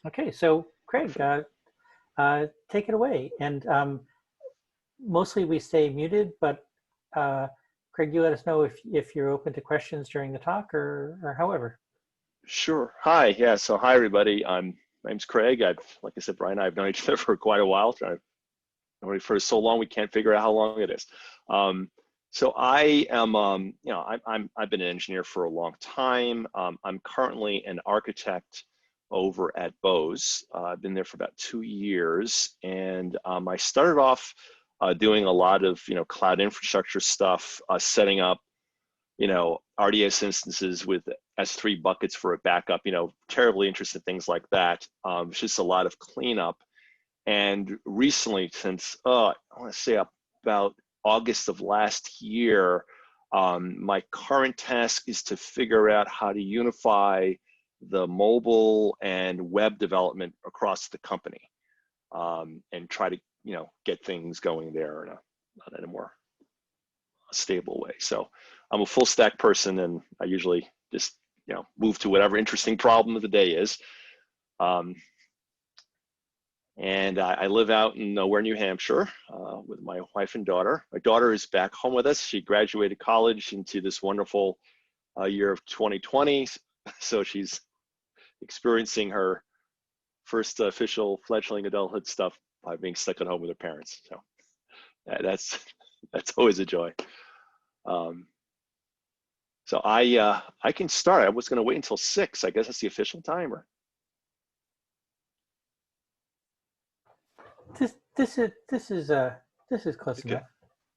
Okay, so Craig, Perfect. take it away. And mostly we stay muted, but Craig, you let us know if you're open to questions during the talk or however. Sure. Hi. Yeah. So hi everybody. My name's Craig. Like I said, Brian and I have known each other for quite a while. I've known you for so long we can't figure out how long it is. So I am, I've been an engineer for a long time. I'm currently an architect over at Bose. I've been there for about 2 years, and I started off doing a lot of cloud infrastructure stuff, setting up RDS instances with S3 buckets for a backup, terribly interested things like that. It's just a lot of cleanup. And recently, since I want to say about August of last year, my current task is to figure out how to unify the mobile and web development across the company, and try to get things going there in a more stable way. So I'm a full stack person, and I usually just move to whatever interesting problem of the day is. And I live out in nowhere, New Hampshire, with my wife and daughter. My daughter is back home with us. She graduated college into this wonderful year of 2020. So she's experiencing her first official fledgling adulthood stuff by being stuck at home with her parents. So that's always a joy. So I can start. I was going to wait until 6. I guess that's the official timer. This is close Okay. enough.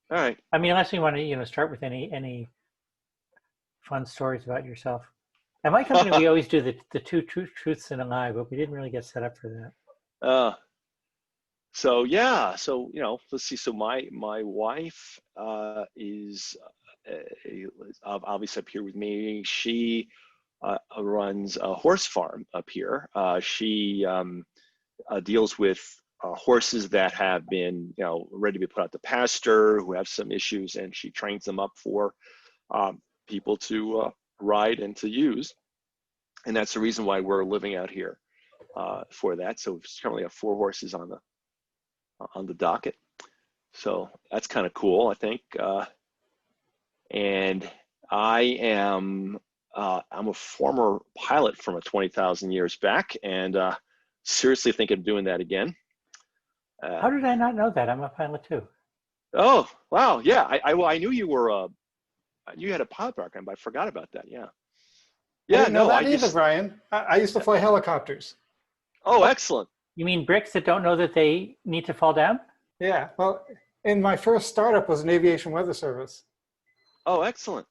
All right. I mean, unless you want to start with any fun stories about yourself. At my company, we always do the two truths and a lie, but we didn't really get set up for that. So yeah, so let's see. So my wife is obviously up here with me. She runs a horse farm up here. She deals with horses that have been ready to be put out to pasture, who have some issues, and she trains them up for people to ride and to use. And that's the reason why we're living out here for that. So we currently have 4 horses on the docket. So that's kind of cool, I think. And I'm a former pilot from 20,000 years back, and seriously thinking of doing that again. How did I not know that? I'm a pilot too. Oh wow, yeah. I knew you were you had a pilot background, but I forgot about that. Yeah. I didn't know that I either, just. Brian. I used to fly helicopters. Oh, excellent. You mean bricks that don't know that they need to fall down? Yeah, well, and my first startup was an aviation weather service. Oh, excellent.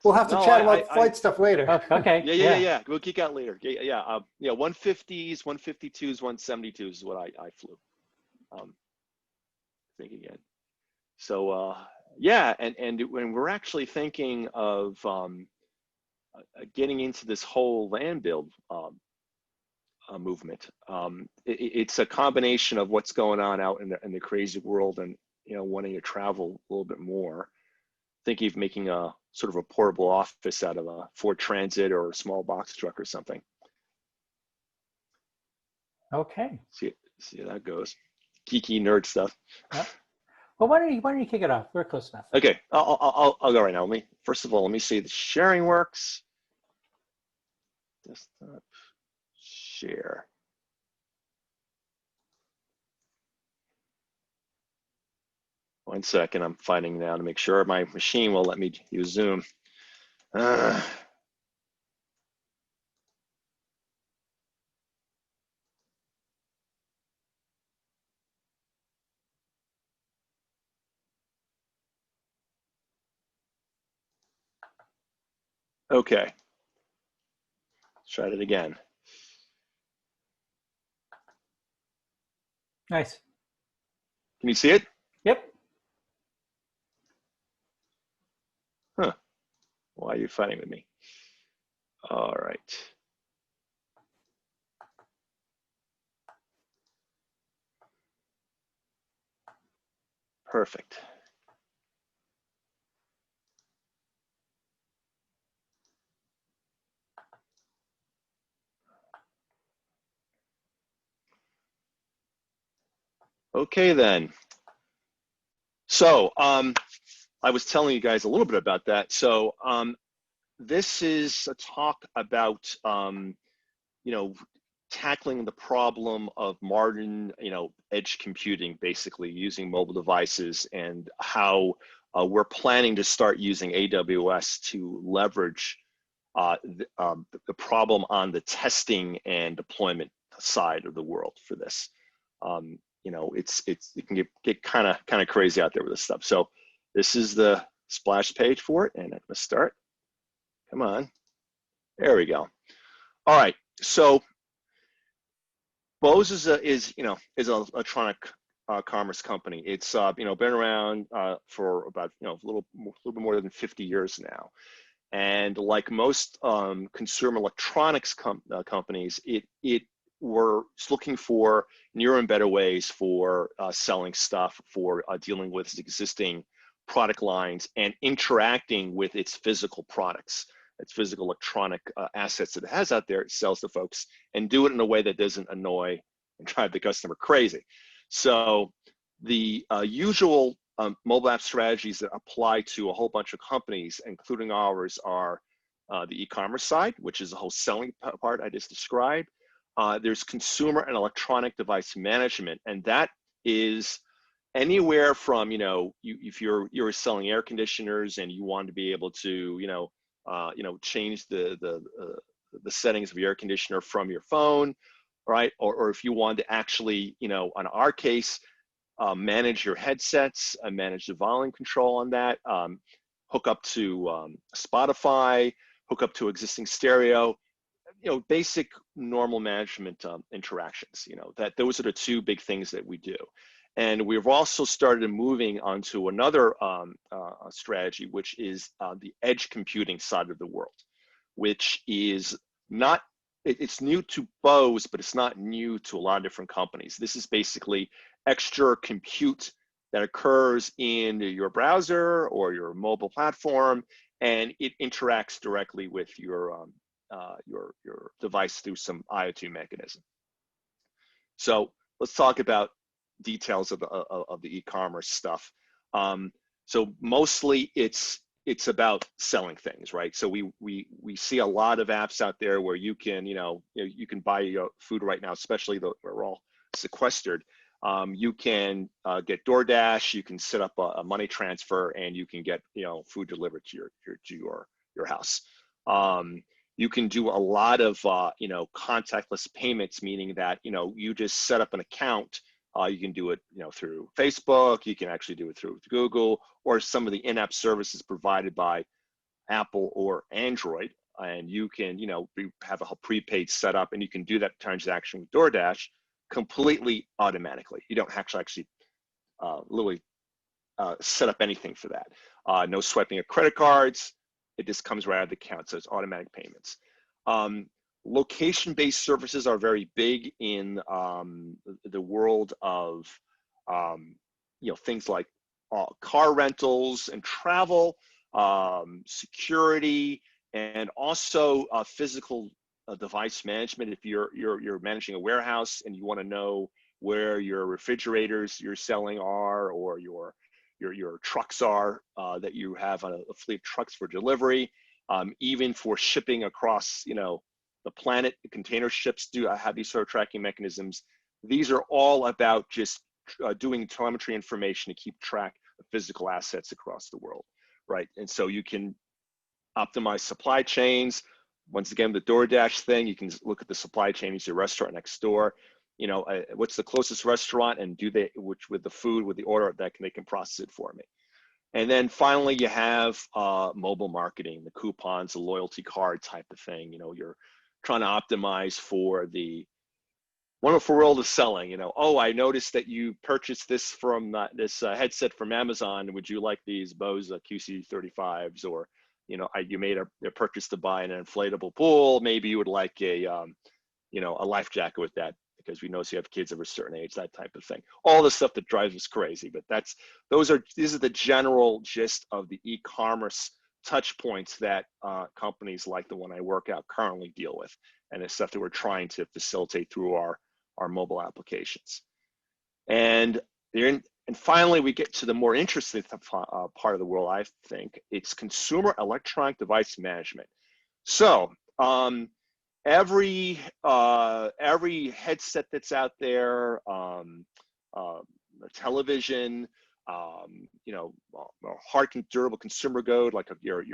We'll have to chat about flight stuff later. Oh, okay. Yeah. We'll geek out later. Yeah. 150s, 152s, 172s is what I flew. Think again. So yeah, and when we're actually thinking of getting into this whole land build movement, it's a combination of what's going on out in the crazy world, and wanting to travel a little bit more. Thinking of making a sort of a portable office out of a Ford Transit or a small box truck or something. Okay. See how that goes. Geeky nerd stuff. Well, why don't you kick it off? We're close enough. Okay, I'll go right now. First of all, let me see the sharing works. Desktop share. One second, I'm finding now to make sure my machine will let me use Zoom. Okay, let's try it again. Nice. Can you see it? Yep. Huh. Why are you fighting with me? All right. Perfect. Okay then. So I was telling you guys a little bit about that. So this is a talk about you know, tackling the problem of modern, edge computing, basically using mobile devices, and how we're planning to start using AWS to leverage the problem on the testing and deployment side of the world for this. It can get kind of crazy out there with this stuff. So this is the splash page for it, and I'm gonna start. Come on, there we go. All right, so Bose is an electronic commerce company. It's been around for about a little bit more than 50 years now. And like most consumer electronics companies, it were looking for newer and better ways for selling stuff, for dealing with its existing product lines and interacting with its physical products, its physical electronic assets that it has out there, it sells to folks, and do it in a way that doesn't annoy and drive the customer crazy. So the usual mobile app strategies that apply to a whole bunch of companies, including ours, are the e-commerce side, which is the whole selling part I just described. There's consumer and electronic device management, and that is anywhere from, if you're selling air conditioners and you want to be able to, change the settings of your air conditioner from your phone, right? Or if you want to actually, in our case, manage your headsets and manage the volume control on that, hook up to Spotify, hook up to existing stereo, basic normal management interactions, those are the two big things that we do. And we've also started moving onto another strategy, which is the edge computing side of the world, which is not, it's new to Bose, but it's not new to a lot of different companies. This is basically extra compute that occurs in your browser or your mobile platform, and it interacts directly with your device through some IoT mechanism. So let's talk about details of the e-commerce stuff. So mostly it's about selling things, right? So we see a lot of apps out there where you can you can buy your food right now, especially where we're all sequestered. You can get DoorDash, you can set up a money transfer, and you can get food delivered to your house. You can do a lot of contactless payments, meaning that you just set up an account. You can do it through Facebook. You can actually do it through Google or some of the in-app services provided by Apple or Android. And you can have a prepaid setup, and you can do that transaction with DoorDash completely automatically. You don't actually literally set up anything for that. No swiping of credit cards. It just comes right out of the account, so it's automatic payments. Location-based services are very big in the world of things like car rentals and travel, security, and also physical device management. If you're managing a warehouse and you want to know where your refrigerators you're selling are, or your trucks are that you have a fleet of trucks for delivery, even for shipping across the planet. The container ships do have these sort of tracking mechanisms. These are all about just doing telemetry information to keep track of physical assets across the world, right? And so you can optimize supply chains. Once again, the DoorDash thing, you can look at the supply chain as your restaurant next door. What's the closest restaurant, and with the food, with the order, they can process it for me. And then finally, you have mobile marketing, the coupons, the loyalty card type of thing. You're trying to optimize for the wonderful world of selling. Oh, I noticed that you purchased this from this headset from Amazon. Would you like these Bose QC35s? Or you made a purchase to buy an inflatable pool. Maybe you would like a life jacket with that, because we know you have kids of a certain age, that type of thing. All the stuff that drives us crazy. But these are the general gist of the e-commerce touch points that companies like the one I work out currently deal with, and it's stuff that we're trying to facilitate through our mobile applications. And and finally, we get to the more interesting part of the world, I think. It's consumer electronic device management. So every headset that's out there, television, you know, hard durable consumer good, like your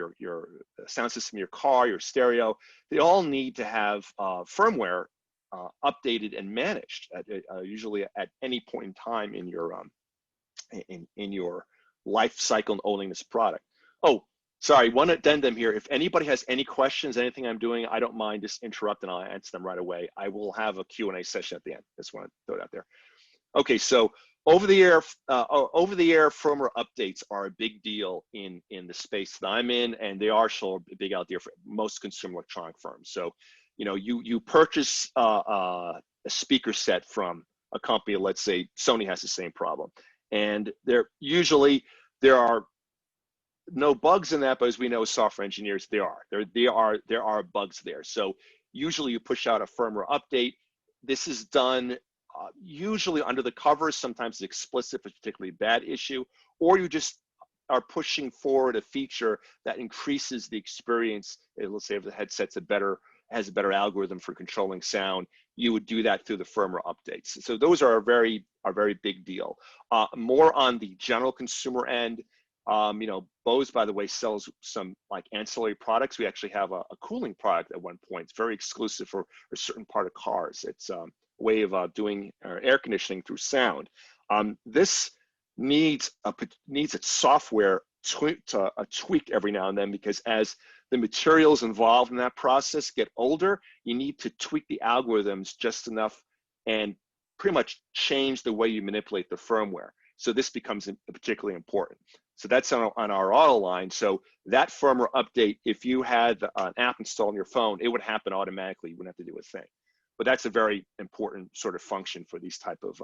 sound system, your car, your stereo, they all need to have firmware updated and managed usually at any point in time in your life cycle and owning this product. Oh, sorry, one addendum here. If anybody has any questions, anything I'm doing, I don't mind just interrupt and I'll answer them right away. I will have a Q&A session at the end. Just want to throw it out there. Okay, so over-the-air firmware updates are a big deal in the space that I'm in, and they are still a big out there for most consumer electronic firms. So, you know, you purchase a speaker set from a company, let's say Sony has the same problem, and there are no bugs in that, but as we know, as software engineers, there are bugs there. So usually you push out a firmware update. This is done usually under the covers. Sometimes it's explicit if it's a particularly bad issue, or you just are pushing forward a feature that increases the experience. Let's say if the headset's has a better algorithm for controlling sound, you would do that through the firmware updates. So those are a very big deal. More on the general consumer end, you know, Bose, by the way, sells some like ancillary products. We actually have a cooling product at one point. It's very exclusive for a certain part of cars. It's a way of doing air conditioning through sound. This needs its software tweak every now and then, because as the materials involved in that process get older, you need to tweak the algorithms just enough and pretty much change the way you manipulate the firmware. So this becomes particularly important. So that's on our auto line. So that firmware update, if you had an app installed on your phone, it would happen automatically. You wouldn't have to do a thing. But that's a very important sort of function for these type of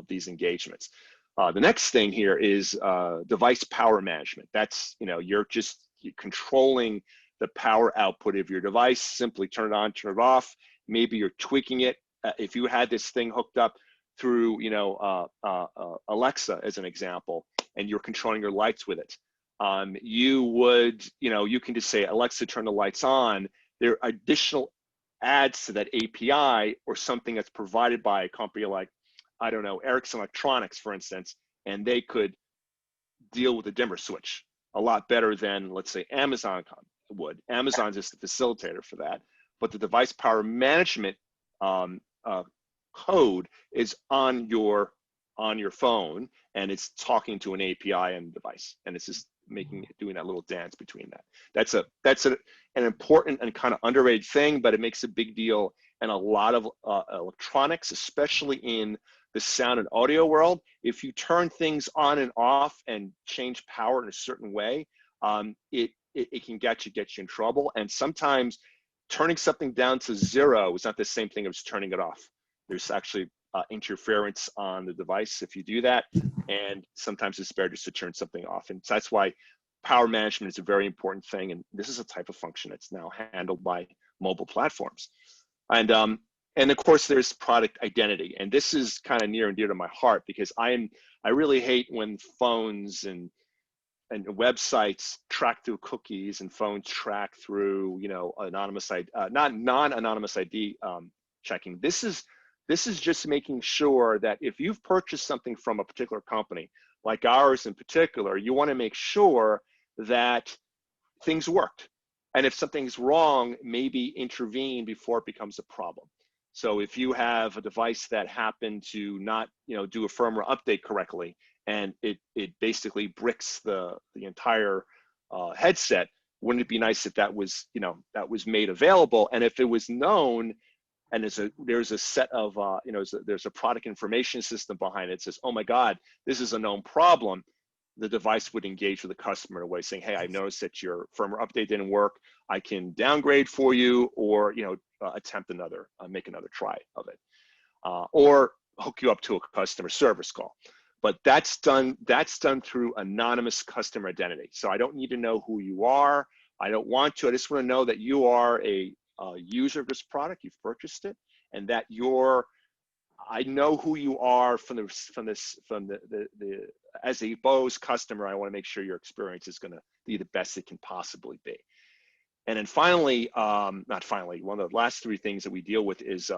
these engagements. The next thing here is device power management. That's, you know, you're controlling the power output of your device. Simply turn it on, turn it off. Maybe you're tweaking it. If you had this thing hooked up through, you know, Alexa as an example, and you're controlling your lights with it, you would, you know, you can just say, Alexa, turn the lights on. There are additional adds to that API or something that's provided by a company like, I don't know, Ericsson Electronics, for instance, and they could deal with the dimmer switch a lot better than, let's say, Amazon would. Amazon's just the facilitator for that, but the device power management code is on your phone, and it's talking to an API on the device, and it's just doing that little dance between that. That's an important and kind of underrated thing, but it makes a big deal in a lot of electronics, especially in the sound and audio world. If you turn things on and off and change power in a certain way, it can get you in trouble. And sometimes turning something down to 0 is not the same thing as turning it off. There's actually interference on the device if you do that, and sometimes it's better just to turn something off. And so that's why power management is a very important thing, and this is a type of function that's now handled by mobile platforms. And of course, there's product identity, and this is kind of near and dear to my heart, because I really hate when phones and websites track through cookies and phones track through, you know, anonymous ID, non-anonymous ID checking. This is just making sure that if you've purchased something from a particular company, like ours in particular, you want to make sure that things worked. And if something's wrong, maybe intervene before it becomes a problem. So if you have a device that happened to not, you know, do a firmware update correctly, and it basically bricks the entire headset, wouldn't it be nice if that was, you know, that was made available? And if it was known, and there's a set of, you know, there's a product information system behind it, says, oh my God, this is a known problem, the device would engage with the customer in a way saying, hey, I noticed that your firmware update didn't work. I can downgrade for you, or, you know, attempt make another try of it, or hook you up to a customer service call. But that's done through anonymous customer identity. So I don't need to know who you are. I don't want to. I just want to know that you are a user of this product, you've purchased it, and that your I know who you are from the as a Bose customer. I want to make sure your experience is going to be the best it can possibly be. And then finally, not finally, one of the last three things that we deal with is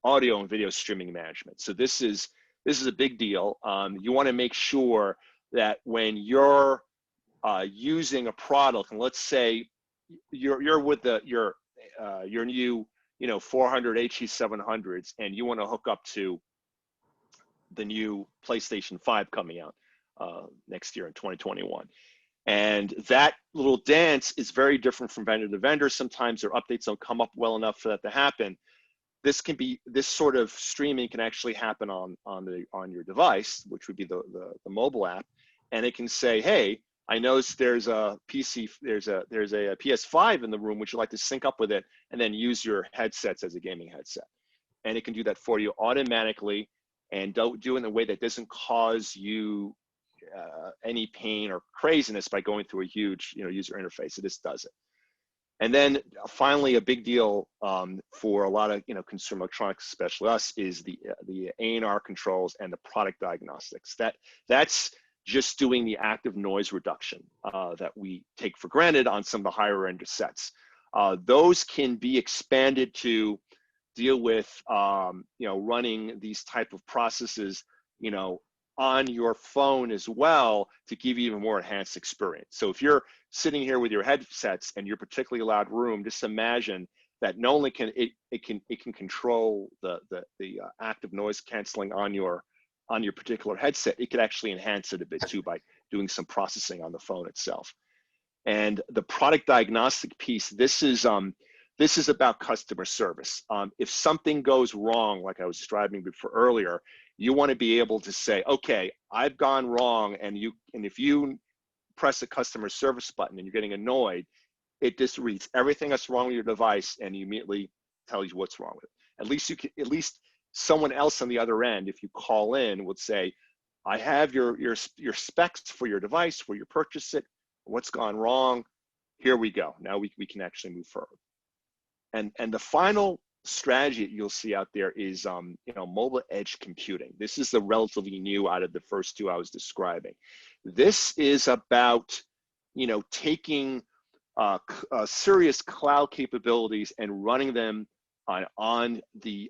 audio and video streaming management. So this is a big deal. You want to make sure that when you're using a product, and let's say you're with your new 400 HE700s, and you want to hook up to the new PlayStation 5 coming out next year in 2021. And that little dance is very different from vendor to vendor. Sometimes their updates don't come up well enough for that to happen. This sort of streaming can actually happen on your device, which would be the mobile app, and it can say, hey, I noticed there's a PS5 in the room. Would you like to sync up with it and then use your headsets as a gaming headset? And it can do that for you automatically, and don't do it in a way that doesn't cause you any pain or craziness by going through a huge user interface. It just does it. And then finally, a big deal for a lot of consumer electronics, especially us, is the A&R controls and the product diagnostics. That's just doing the active noise reduction that we take for granted on some of the higher end sets. Those can be expanded to deal with running these type of processes on your phone as well, to give you even more enhanced experience. So if you're sitting here with your headsets and you're particularly loud room, just imagine that not only can it can control the active noise canceling on your particular headset, it could actually enhance it a bit too by doing some processing on the phone itself. And the product diagnostic piece, this is about customer service. If something goes wrong, like I was describing before earlier, you want to be able to say, okay, I've gone wrong, and if you press a customer service button and you're getting annoyed, it just reads everything that's wrong with your device and immediately tells you what's wrong with it. At least someone else on the other end, if you call in, would say, I have your specs for your device, where you purchase it, what's gone wrong, here we go. Now we can actually move forward. And the final strategy that you'll see out there is mobile edge computing. This is the relatively new out of the first two I was describing. This is about taking serious cloud capabilities and running them on the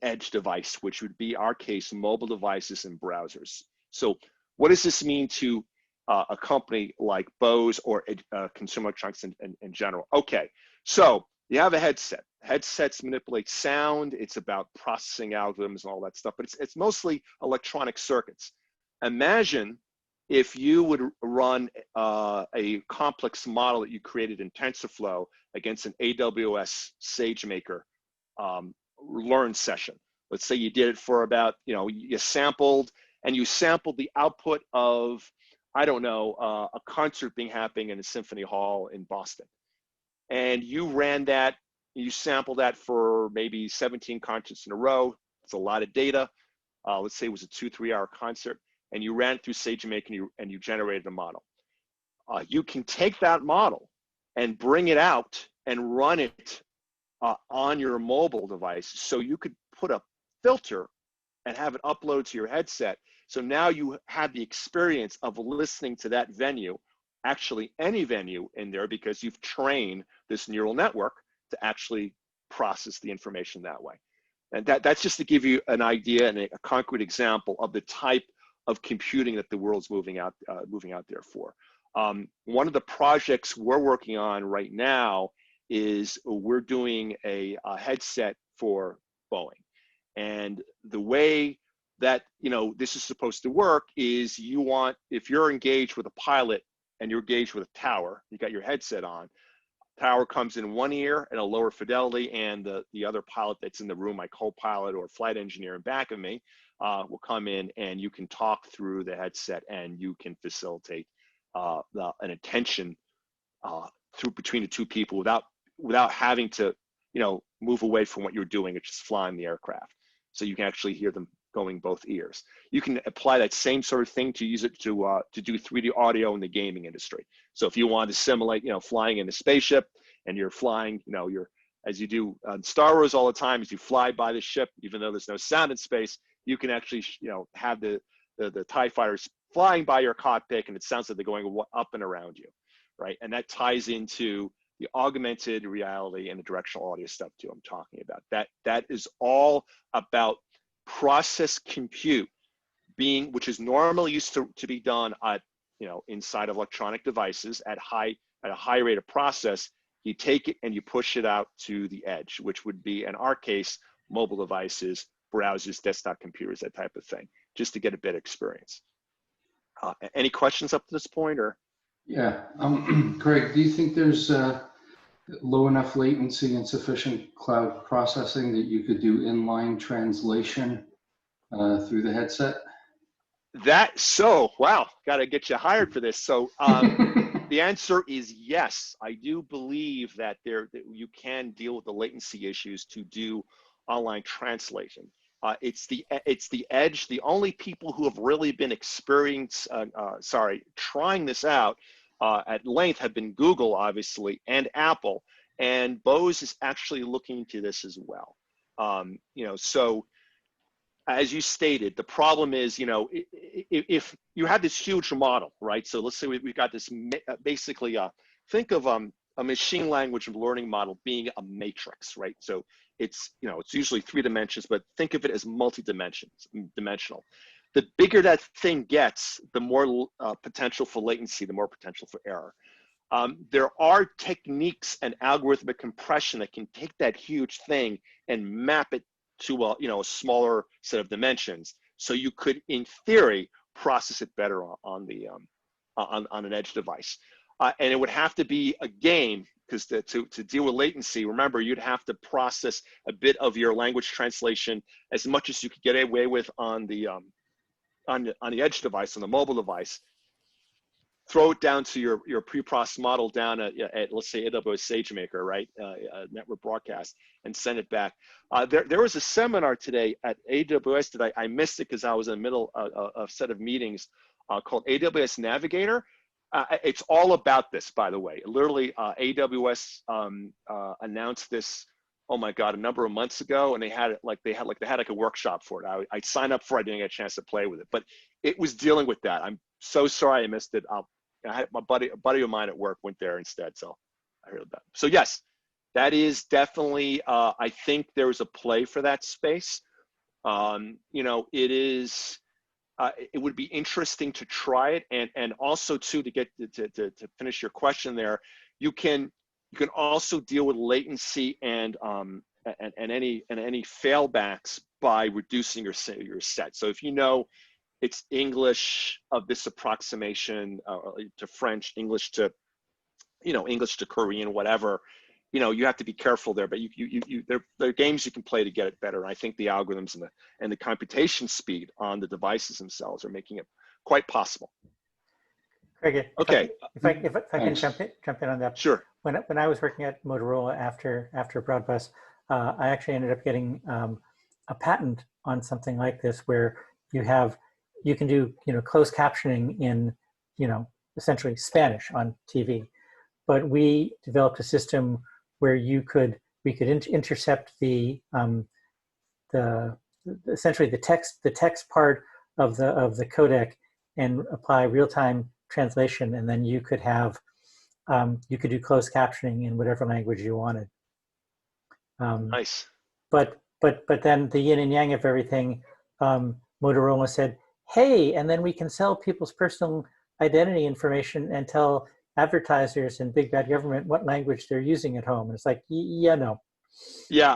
edge device, which would be our case, mobile devices and browsers. So what does this mean to a company like Bose or consumer electronics in general? Okay, so you have a headset. Headsets manipulate sound. It's about processing algorithms and all that stuff, but it's mostly electronic circuits. Imagine if you would run a complex model that you created in TensorFlow against an AWS SageMaker learn session. Let's say you did it for about, you sampled the output of, I don't know, a concert happening in a symphony hall in Boston. And you ran that, you sampled that for maybe 17 concerts in a row. It's a lot of data. Let's say it was a 2-3 hour concert, and you ran it through SageMaker and you generated a model. You can take that model and bring it out and run it on your mobile device. So you could put a filter and have it upload to your headset. So now you have the experience of listening to that venue, actually any venue in there, because you've trained this neural network to actually process the information that way. And that's just to give you an idea and a concrete example of the type of computing that the world's moving out there for. One of the projects we're working on right now is we're doing a headset for Boeing. And the way that this is supposed to work is if you're engaged with a pilot and you're engaged with a tower, you got your headset on, tower comes in one ear at a lower fidelity, and the other pilot that's in the room, my co-pilot or flight engineer in back of me, will come in, and you can talk through the headset and you can facilitate an attention between the two people without having to move away from what you're doing. It's just flying the aircraft, so you can actually hear them going both ears. You can apply that same sort of thing to use it to do 3D audio in the gaming industry. So if you want to simulate, flying in a spaceship and you're flying, as you do on Star Wars all the time, as you fly by the ship, even though there's no sound in space, you can actually, have the TIE fighters flying by your cockpit, and it sounds like they're going up and around you, right? And that ties into the augmented reality and the directional audio stuff too I'm talking about. That is all about process compute which is normally used to be done at, inside of electronic devices at a high rate of process. You take it and you push it out to the edge, which would be, in our case, mobile devices, browsers, desktop computers, that type of thing, just to get a better experience. Any questions up to this point, or? Yeah, Craig, do you think there's low enough latency and sufficient cloud processing that you could do inline translation through the headset? Wow, got to get you hired for this. So the answer is yes. I do believe that you can deal with the latency issues to do online translation. It's the edge. The only people who have really been trying this out at length have been Google, obviously, and Apple, and Bose is actually looking into this as well. So as you stated, the problem is, if you have this huge model, right? So let's say we've got this basically, think of a machine language learning model being a matrix, right? So it's, it's usually 3 dimensions, but think of it as dimensional. The bigger that thing gets, the more potential for latency, the more potential for error. There are techniques and algorithmic compression that can take that huge thing and map it to a smaller set of dimensions. So you could, in theory, process it better on an edge device. And it would have to be a game, because to deal with latency, remember, you'd have to process a bit of your language translation as much as you could get away with on the edge device, on the mobile device. Throw it down to your pre-processed model down at let's say AWS SageMaker, right? Network broadcast, and send it back. There was a seminar today at AWS that I missed it because I was in the middle of a set of meetings called AWS Navigator. It's all about this, by the way. Literally, AWS announced this, oh my God, a number of months ago, and they had a workshop for it. I signed up for it. I didn't get a chance to play with it, but it was dealing with that. I'm so sorry I missed it. I had a buddy of mine at work went there instead, so I heard about it. So yes, that is definitely, I think there's a play for that space. It is, it would be interesting to try it, and also too, to get to finish your question there, you can also deal with latency and any failbacks by reducing your set. So if it's English of this approximation to French, English to Korean, whatever, you have to be careful there, but there are games you can play to get it better. And I think the algorithms and the computation speed on the devices themselves are making it quite possible. Craig, okay. If I can jump in on that. Sure. When I was working at Motorola after Broadbus, I actually ended up getting a patent on something like this, where you can do closed captioning in essentially Spanish on TV, but we developed a system where we could intercept essentially the text part of the codec and apply real-time translation, and then you could do closed captioning in whatever language you wanted. Nice. But then the yin and yang of everything, Motorola said, hey, and then we can sell people's personal identity information and tell advertisers and big bad government what language they're using at home. And it's like, yeah, no. Yeah.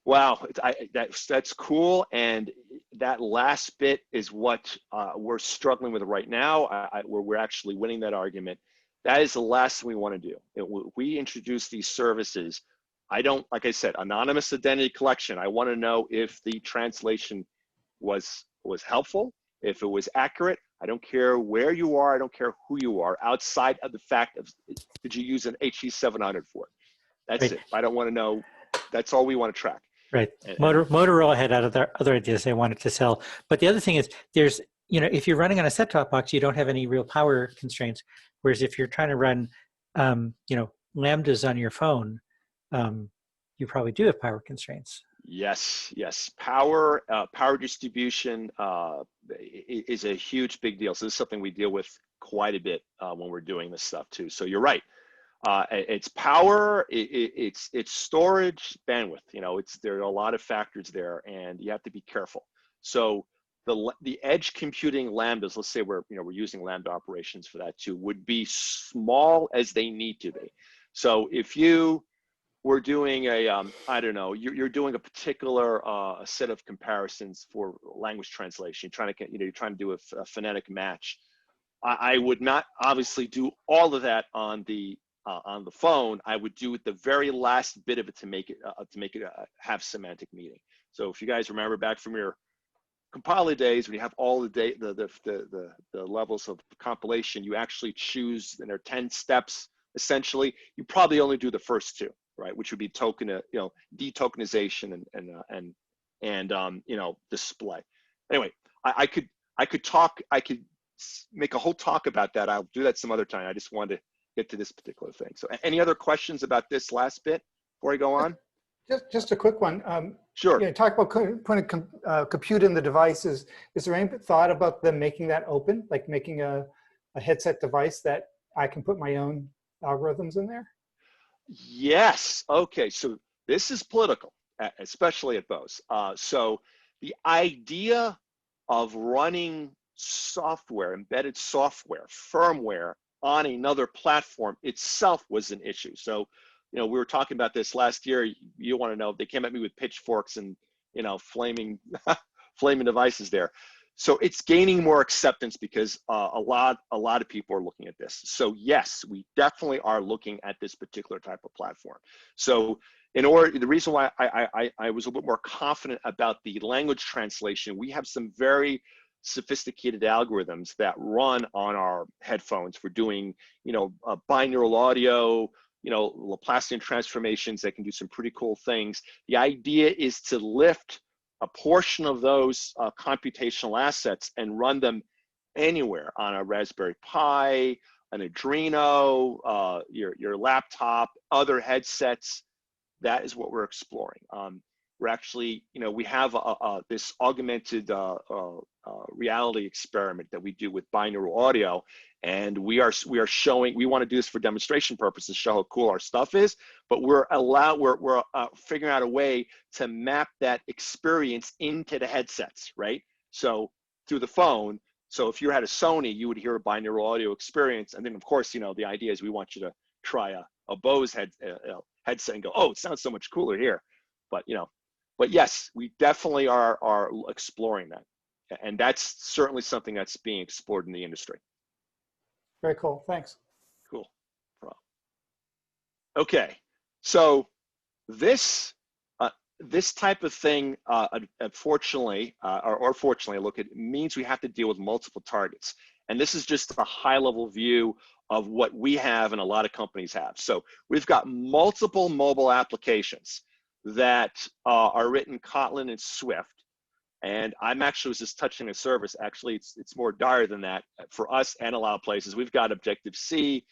Wow. That's cool. And that last bit is what we're struggling with right now, where we're actually winning that argument. That is the last thing we want to do. We introduce these services. Like I said, anonymous identity collection. I want to know if the translation was helpful, if it was accurate. I don't care where you are. I don't care who you are, outside of the fact of, did you use an HE700 for it? That's right. it. I don't want to know. That's all we want to track. Right. Motorola had other ideas they wanted to sell. But the other thing is, there's, if you're running on a set-top box, you don't have any real power constraints. Whereas if you're trying to run, lambdas on your phone, you probably do have power constraints. Yes, yes. Power distribution is a huge big deal. So this is something we deal with quite a bit when we're doing this stuff too. So you're right. It's power, it's storage, bandwidth. You know, there are a lot of factors there, and you have to be careful. So the edge computing lambdas, let's say we're using lambda operations for that too, would be small as they need to be. So if you were doing I don't know, you're doing a particular set of comparisons for language translation, you're trying to do a phonetic match. I would not obviously do all of that on the phone. I would do the very last bit of it to make it have semantic meaning. So if you guys remember back from your compiler days, when you have all the levels of compilation, you actually choose, and there are 10 steps essentially. You probably only do the first two, right? Which would be detokenization and display. Anyway, I could make a whole talk about that. I'll do that some other time. I just wanted to get to this particular thing. So any other questions about this last bit before I go on? Just a quick one. Sure. You know, talk about putting compute in the devices. Is there any thought about them making that open, like making a headset device that I can put my own algorithms in there? Yes. Okay. So this is political, especially at Bose. So the idea of running software, embedded software, firmware on another platform itself was an issue. So, you know, we were talking about this last year. You want to know, they came at me with pitchforks and, you know, flaming devices there. So it's gaining more acceptance because a lot of people are looking at this. So yes, we definitely are looking at this particular type of platform. So the reason why I was a little bit more confident about the language translation, we have some very sophisticated algorithms that run on our headphones for doing, you know, binaural audio, you know, Laplacian transformations that can do some pretty cool things. The idea is to lift a portion of those computational assets and run them anywhere on a Raspberry Pi, an Adreno, your laptop, other headsets. That is what we're exploring. We're actually, you know, we have this augmented reality experiment that we do with binaural audio, and we are showing, we want to do this for demonstration purposes, show how cool our stuff is, but we're figuring out a way to map that experience into the headsets, right? So through the phone. So if you had a Sony, you would hear a binaural audio experience, and then of course, you know, the idea is we want you to try a Bose headset and go, oh, it sounds so much cooler here. But you know, but yes, we definitely are exploring that, and that's certainly something that's being explored in the industry. Very cool. Thanks. Cool. Okay, so this type of thing, unfortunately, or fortunately, look, it means we have to deal with multiple targets, and this is just a high-level view of what we have and a lot of companies have. So we've got multiple mobile applications that are written Kotlin and Swift. And I'm actually was just touching a service. Actually, it's more dire than that for us and a lot of places. We've got Objective-C,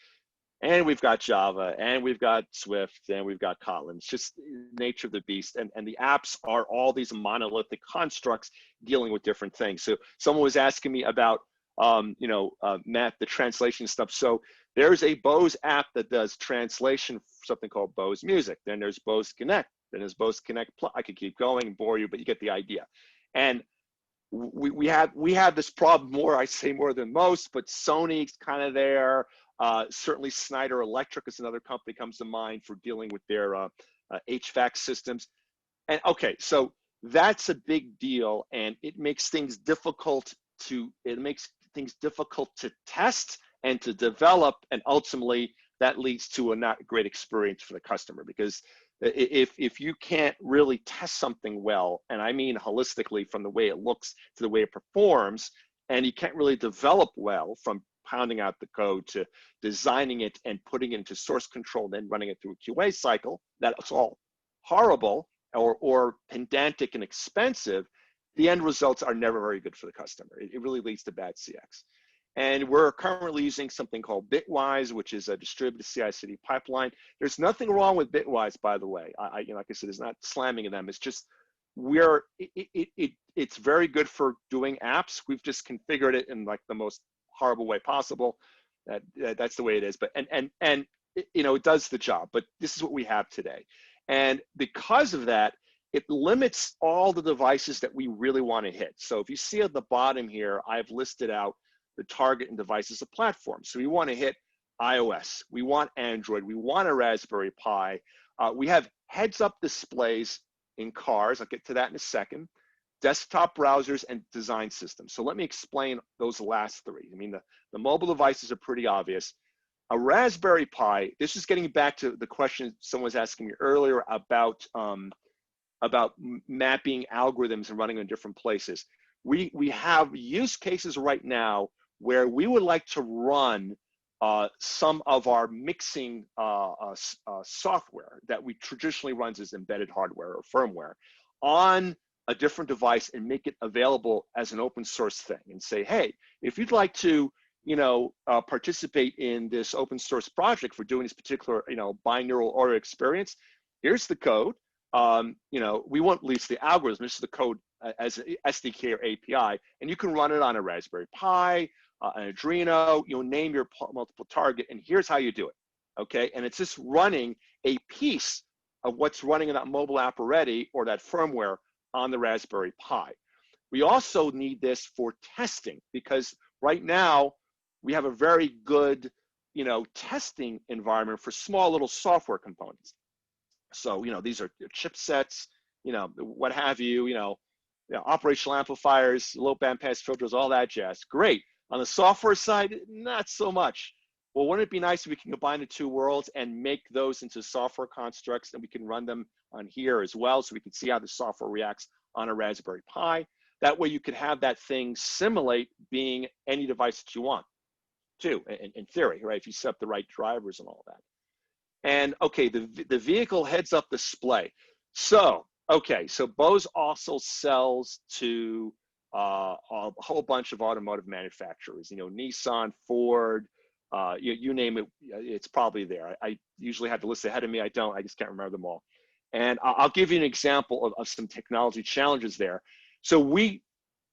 and we've got Java, and we've got Swift, and we've got Kotlin. It's just nature of the beast. And the apps are all these monolithic constructs dealing with different things. So someone was asking me about, Matt, the translation stuff. So there's a Bose app that does translation, something called Bose Music. Then there's Bose Connect. Then there's Bose Connect Plus. I could keep going and bore you, but you get the idea. And we have this problem more than most, but Sony's kind of there. Certainly Schneider Electric is another company comes to mind for dealing with their HVAC systems. And okay, so that's a big deal, and it makes things difficult to test and to develop, and ultimately that leads to a not great experience for the customer, because if you can't really test something well, and I mean holistically from the way it looks to the way it performs, and you can't really develop well from pounding out the code to designing it and putting it into source control, then running it through a QA cycle, that's all horrible or pedantic and expensive, the end results are never very good for the customer. It really leads to bad CX. And we're currently using something called Bitwise, which is a distributed CI/CD pipeline. There's nothing wrong with Bitwise, by the way. You know, like I said, it's not slamming them. It's just it's very good for doing apps. We've just configured it in like the most horrible way possible. That's the way it is. But and you know, it does the job. But this is what we have today. And because of that, it limits all the devices that we really want to hit. So if you see at the bottom here, I've listed out the target and devices of platforms. So we want to hit iOS, we want Android, we want a Raspberry Pi. We have heads-up displays in cars. I'll get to that in a second. Desktop browsers and design systems. So let me explain those last three. I mean, the mobile devices are pretty obvious. A Raspberry Pi, this is getting back to the question someone was asking me earlier about mapping algorithms and running in different places. We have use cases right now where we would like to run some of our mixing software that we traditionally runs as embedded hardware or firmware on a different device and make it available as an open source thing and say, hey, if you'd like to, you know, participate in this open source project for doing this particular, you know, binaural audio experience, here's the code. You know, we won't release the algorithm. This is the code as an SDK or API, and you can run it on a Raspberry Pi, an Arduino, you'll name your multiple target, and here's how you do it, okay? And it's just running a piece of what's running in that mobile app already or that firmware on the Raspberry Pi. We also need this for testing because right now we have a very good, you know, testing environment for small little software components. So, you know, these are chipsets, you know, what have you, you know, operational amplifiers, low bandpass filters, all that jazz. Great. On the software side, not so much. Well, wouldn't it be nice if we can combine the two worlds and make those into software constructs and we can run them on here as well so we can see how the software reacts on a Raspberry Pi. That way you could have that thing simulate being any device that you want too, in theory, right? If you set up the right drivers and all that. And okay, the vehicle heads up display. So, okay, so Bose also sells to a whole bunch of automotive manufacturers, you know, Nissan, Ford, you name it, it's probably there. I usually have the list ahead of me. I just can't remember them all. And I'll give you an example of some technology challenges there. So we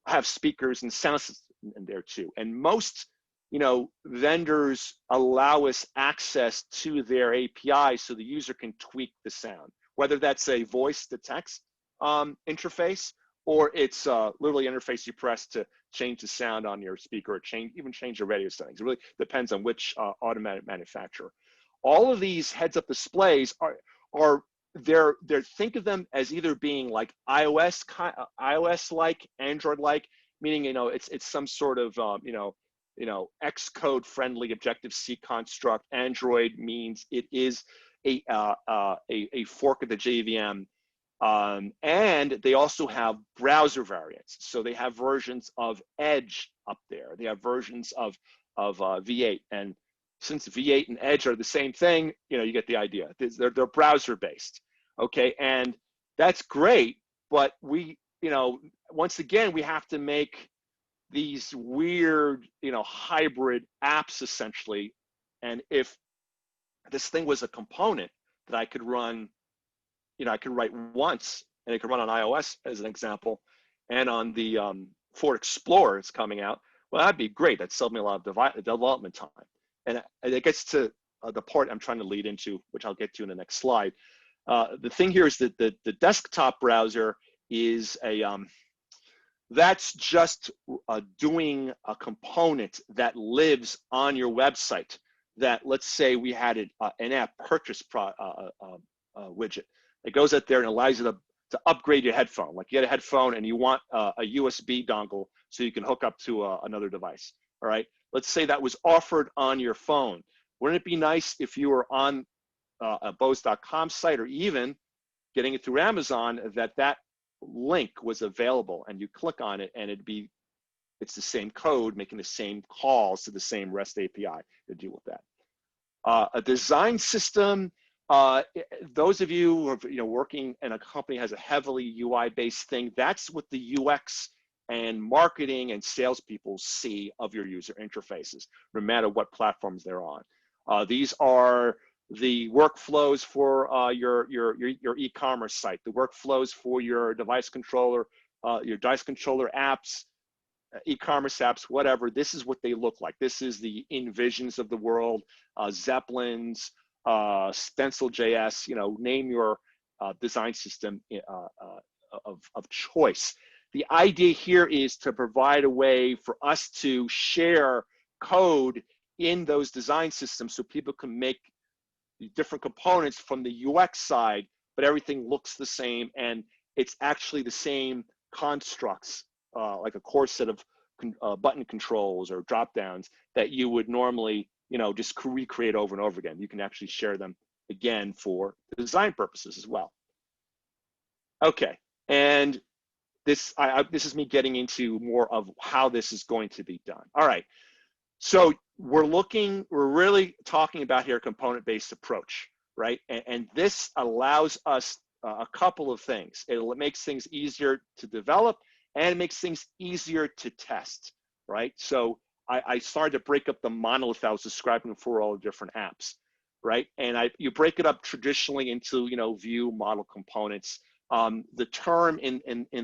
have speakers and sound systems in there too. And most, you know, vendors allow us access to their API so the user can tweak the sound, whether that's a voice to text interface, or it's literally interface you press to change the sound on your speaker, or even change your radio settings. It really depends on which automatic manufacturer. All of these heads-up displays they're think of them as either being like iOS-like, Android-like, meaning, you know, it's some sort of you know, Xcode friendly Objective-C construct. Android means it is a fork of the JVM. And they also have browser variants. So they have versions of Edge up there. They have versions of V8. And since V8 and Edge are the same thing, you know, you get the idea. They're browser based, okay? And that's great, but we, you know, once again, we have to make these weird, you know, hybrid apps essentially. And if this thing was a component that I could run, you know, I could write once and it could run on iOS as an example, and on the Ford Explorer it's coming out, well, that'd be great. That'd save me a lot of development time. And it gets to the part I'm trying to lead into, which I'll get to in the next slide. The thing here is that the desktop browser is that's just doing a component that lives on your website. That, let's say we had an app purchase widget. It goes out there and allows you to upgrade your headphone. Like you get a headphone and you want a USB dongle so you can hook up to another device, all right? Let's say that was offered on your phone. Wouldn't it be nice if you were on a Bose.com site or even getting it through Amazon, that link was available and you click on it and it's the same code making the same calls to the same REST API to deal with that. A design system, those of you who are, you know, working in a company has a heavily UI-based thing, that's what the UX and marketing and salespeople see of your user interfaces, no matter what platforms they're on. These are the workflows for your e-commerce site, the workflows for your device controller apps, e-commerce apps, whatever. This is what they look like. This is the InVisions of the world, Zeppelins, Stencil.js, you know, name your design system of choice. The idea here is to provide a way for us to share code in those design systems so people can make different components from the UX side, but everything looks the same and it's actually the same constructs, like a core set of button controls or drop downs that you would normally, you know, just recreate over and over again. You can actually share them again for design purposes as well. Okay, and this is me getting into more of how this is going to be done. All right, so we're really talking about here a component-based approach, right? And this allows us a couple of things. It makes things easier to develop and it makes things easier to test, right? So I started to break up the monolith I was describing for all the different apps, right? And you break it up traditionally into, you know, view, model, components. The term in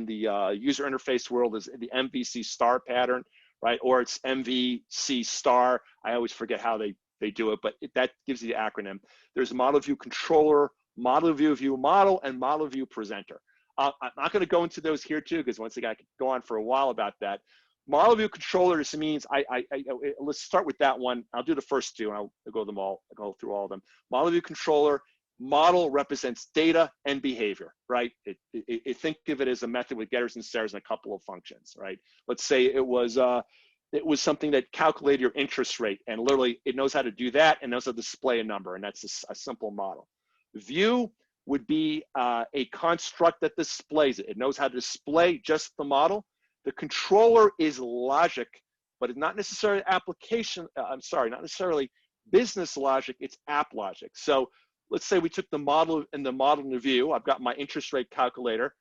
the user interface world is the MVC star pattern, right? Or it's MVC star. I always forget how they do it, but that gives you the acronym. There's a model view controller, model view model, and model view presenter. I'm not going to go into those here too, because once again, I could go on for a while about that. Model view controller just means let's start with that one. I'll do the first two, and I'll go through all of them. Model view controller. Model represents data and behavior, right? Think of it as a method with getters and setters and a couple of functions, right? Let's say it was something that calculated your interest rate, and literally it knows how to do that and knows how to display a number, and that's a simple model. View would be a construct that displays it. It knows how to display just the model. The controller is logic, but it's not necessarily application. Not necessarily business logic. It's app logic. So let's say we took the model and the view. I've got my interest rate calculator.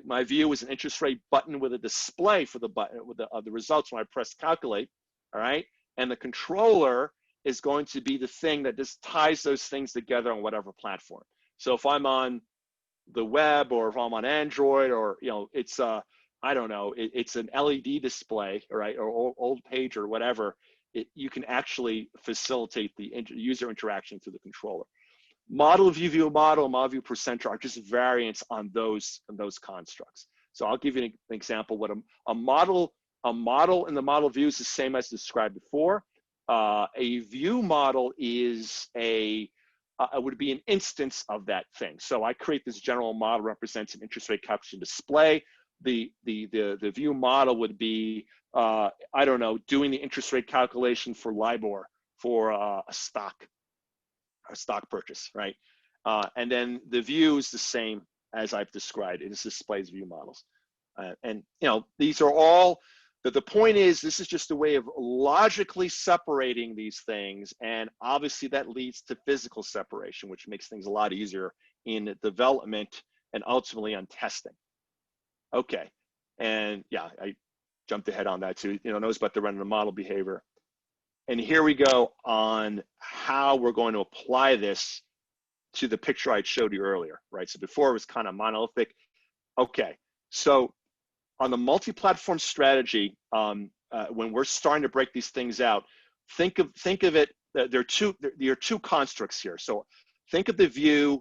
My view is an interest rate button with a display for the button with the results when I press calculate. All right, and the controller is going to be the thing that just ties those things together on whatever platform. So if I'm on the web or if I'm on Android, or, you know, it's I don't know, it's an LED display, right, or old page or whatever, you can actually facilitate the user interaction through the controller. Model view model, model view presenter are just variants on those constructs. So I'll give you an example. What a model in the model view is the same as described before. A view model is would be an instance of that thing. So I create this general model represents an interest rate calculation display. The view model would be I don't know, doing the interest rate calculation for LIBOR for a stock purchase, right? And then the view is the same as I've described. It displays view models, and you know, these are all. The point is, this is just a way of logically separating these things, and obviously that leads to physical separation, which makes things a lot easier in development and ultimately on testing. Okay, and yeah, I jumped ahead on that too. You know, knows about the random model behavior. And here we go on how we're going to apply this to the picture I showed you earlier, right? So before it was kind of monolithic. Okay, so on the multi-platform strategy, when we're starting to break these things out, think of it. There are two constructs here. So think of the view,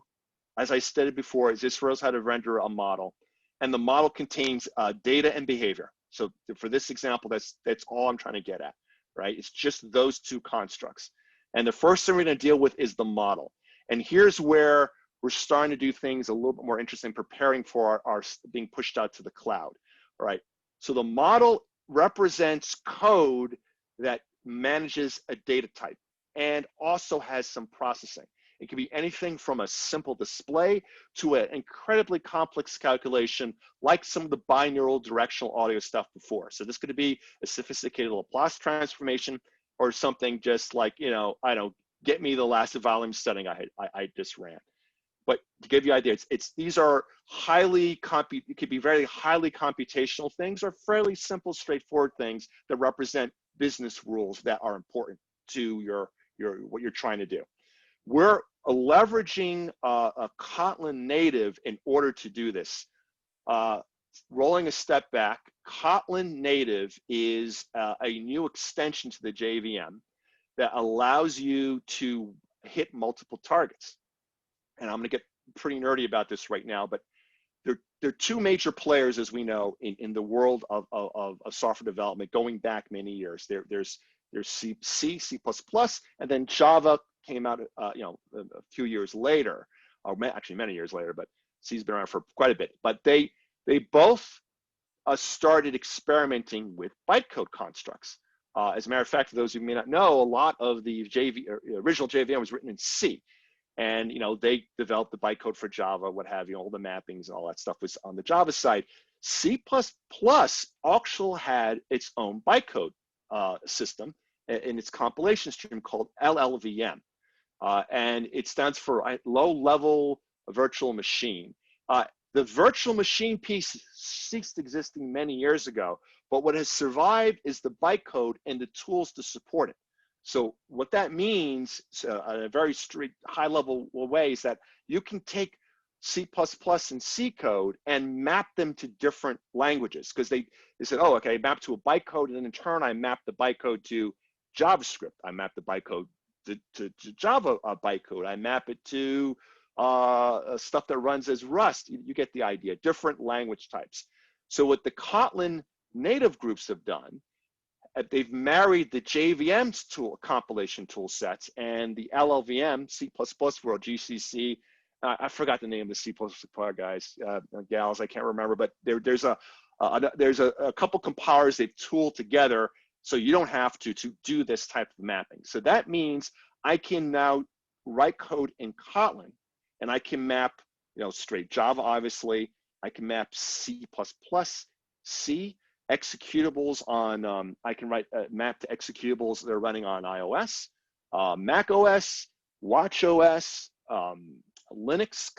as I stated before, is this knows how to render a model, and the model contains data and behavior. So for this example, that's all I'm trying to get at, right? It's just those two constructs. And the first thing we're going to deal with is the model. And here's where we're starting to do things a little bit more interesting, preparing for our being pushed out to the cloud. Right. So the model represents code that manages a data type and also has some processing. It can be anything from a simple display to an incredibly complex calculation, like some of the binaural directional audio stuff before. So this could be a sophisticated Laplace transformation or something just like, you know, I don't get me the last volume setting I just ran. but to give you an idea, these are it could be very highly computational things or fairly simple, straightforward things that represent business rules that are important to what you're trying to do. We're leveraging a Kotlin native in order to do this. Rolling a step back, Kotlin Native is a new extension to the JVM that allows you to hit multiple targets. And I'm going to get pretty nerdy about this right now, but there are two major players, as we know, in the world of software development going back many years. There's C, C++, and then Java came out a few years later, or actually many years later, but C's been around for quite a bit. But they both started experimenting with bytecode constructs. As a matter of fact, for those who may not know, a lot of the original JVM was written in C. And they developed the bytecode for Java, what have you, all the mappings and all that stuff was on the Java side. C++ actually had its own bytecode system in its compilation stream called LLVM. And it stands for low-level virtual machine. The virtual machine piece ceased existing many years ago, but what has survived is the bytecode and the tools to support it. So what that means, in a very strict, high-level way, is that you can take C++ and C code and map them to different languages, because they said, oh, okay, map to a bytecode, and then in turn, I map the bytecode to JavaScript. I map the bytecode to Java bytecode. I map it to stuff that runs as Rust. You get the idea, different language types. So what the Kotlin native groups have done, they've married the JVM's compilation tool sets and the LLVM, C++ world, GCC. I forgot the name of the C++ guys, gals, I can't remember, but there's a couple compilers they've tooled together so you don't have to do this type of mapping. So that means I can now write code in Kotlin, and I can map, straight Java, obviously. I can map C++, C, executables on, I can map to executables that are running on iOS, Mac OS, Watch OS, Linux,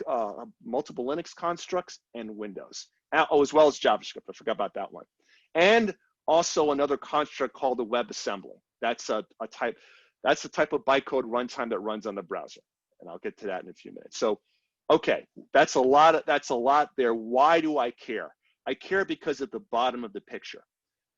multiple Linux constructs, and Windows. As well as JavaScript. I forgot about that one. And also another construct called the WebAssembly. That's a type of bytecode runtime that runs on the browser. And I'll get to that in a few minutes. So, okay, that's a lot there. Why do I care? I care because at the bottom of the picture,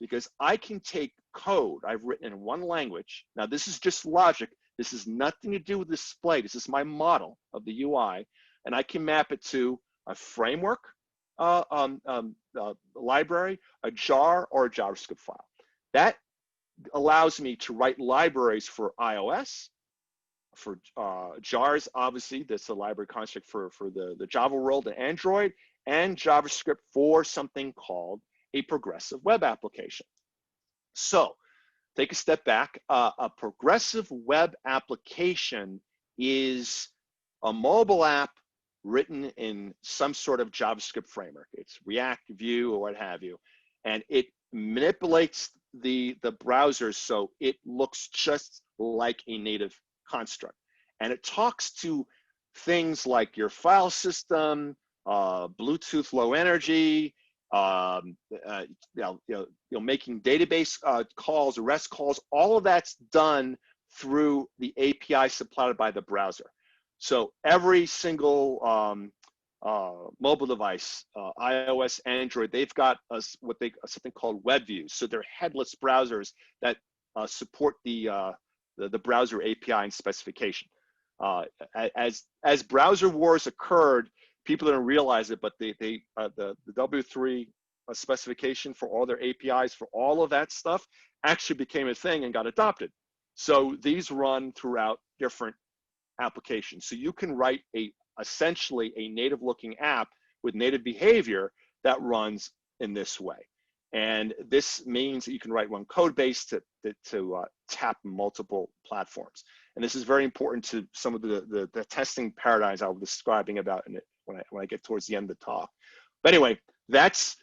because I can take code I've written in one language. Now, this is just logic. This has nothing to do with display. This is my model of the UI, and I can map it to a framework library, a jar, or a JavaScript file. That allows me to write libraries for iOS, for jars, obviously, that's the library construct for the Java world and Android, and JavaScript for something called a progressive web application. So take a step back. A progressive web application is a mobile app written in some sort of JavaScript framework. It's React, Vue, or what have you. And it manipulates the browser so it looks just like a native construct. And it talks to things like your file system, Bluetooth low energy, making database calls, REST calls, all of that's done through the API supplied by the browser. So every single mobile device, iOS, Android, they've got something called web views. So they're headless browsers that support the browser API and specification. As browser wars occurred, people didn't realize it, but the W3 specification for all their APIs, for all of that stuff, actually became a thing and got adopted. So these run throughout different applications. So you can write essentially a native looking app with native behavior that runs in this way. And this means that you can write one code base to tap multiple platforms. And this is very important to some of the testing paradigms I'll be describing about in it when I get towards the end of the talk. But anyway, that's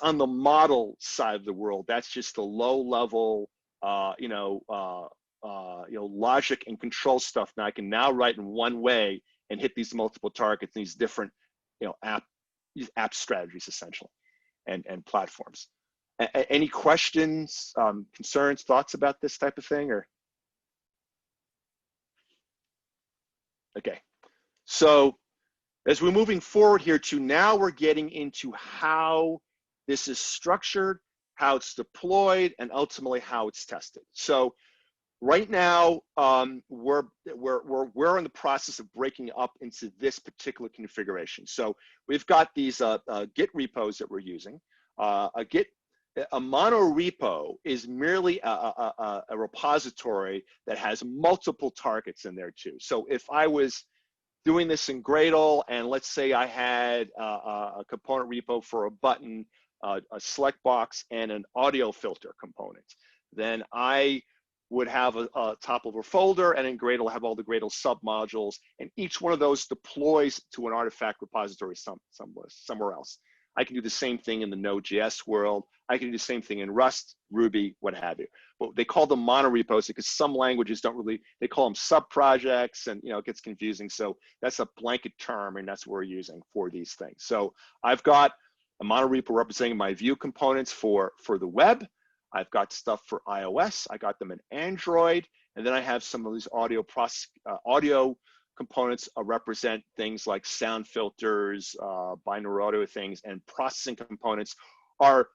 on the model side of the world. That's just the low level, logic and control stuff that I can now write in one way and hit these multiple targets, these different, these app strategies essentially, and platforms. Any questions, concerns, thoughts about this type of thing, or? Okay, so as we're moving forward here to now, we're getting into how this is structured, how it's deployed, and ultimately how it's tested. So right now, we're in the process of breaking up into this particular configuration. So we've got these Git repos that we're using. A mono repo is merely a repository that has multiple targets in there too. So if I was doing this in Gradle, and let's say I had a component repo for a button, a select box, and an audio filter component, then I would have a top level folder, and in Gradle have all the Gradle submodules, and each one of those deploys to an artifact repository somewhere else. I can do the same thing in the Node.js world. I can do the same thing in Rust, Ruby, what have you. But they call them monorepos because some languages don't really, they call them sub-projects, and it gets confusing. So that's a blanket term, and that's what we're using for these things. So I've got a monorepo representing my Vue components for the web. I've got stuff for iOS. I got them in Android, and then I have some of these audio components represent things like sound filters, binaural audio things, and processing components are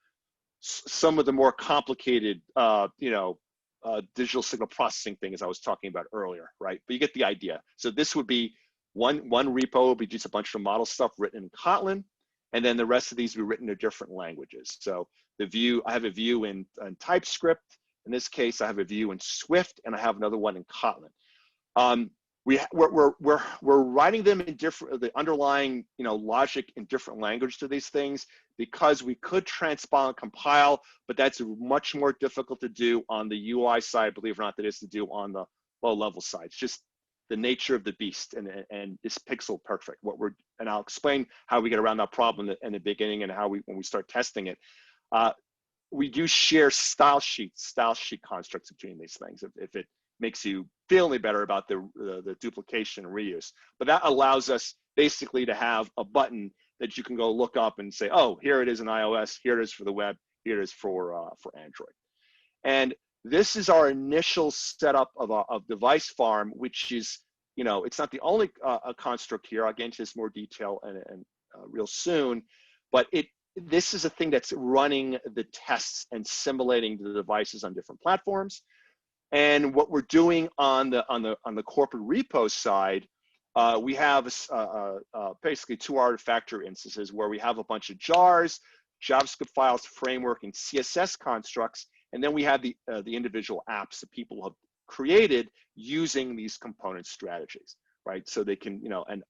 some of the more complicated, digital signal processing things I was talking about earlier, right? But you get the idea. So this would be one repo would be just a bunch of model stuff written in Kotlin, and then the rest of these would be written in different languages. So the Vue, I have a Vue in TypeScript. In this case, I have a Vue in Swift, and I have another one in Kotlin. We're writing them in different, the underlying logic in different language to these things, because we could transpile and compile, but that's much more difficult to do on the UI side, believe it or not, than it is to do on the low level side. It's just the nature of the beast, and it's pixel perfect. And I'll explain how we get around that problem in the beginning, and how when we start testing it. We do share style sheet constructs between these things, if it makes you feel any better about the duplication and reuse. But that allows us basically to have a button that you can go look up and say, oh, here it is in iOS, here it is for the web, here it is for Android. And this is our initial setup of Device Farm, which is, it's not the only construct here. I'll get into this more detail and real soon, but this is a thing that's running the tests and simulating the devices on different platforms. And what we're doing on the corporate repo side, we have basically two Artifactory instances where we have a bunch of jars, JavaScript files, framework, and CSS constructs, and then we have the individual apps that people have created using these component strategies, right? So they can, and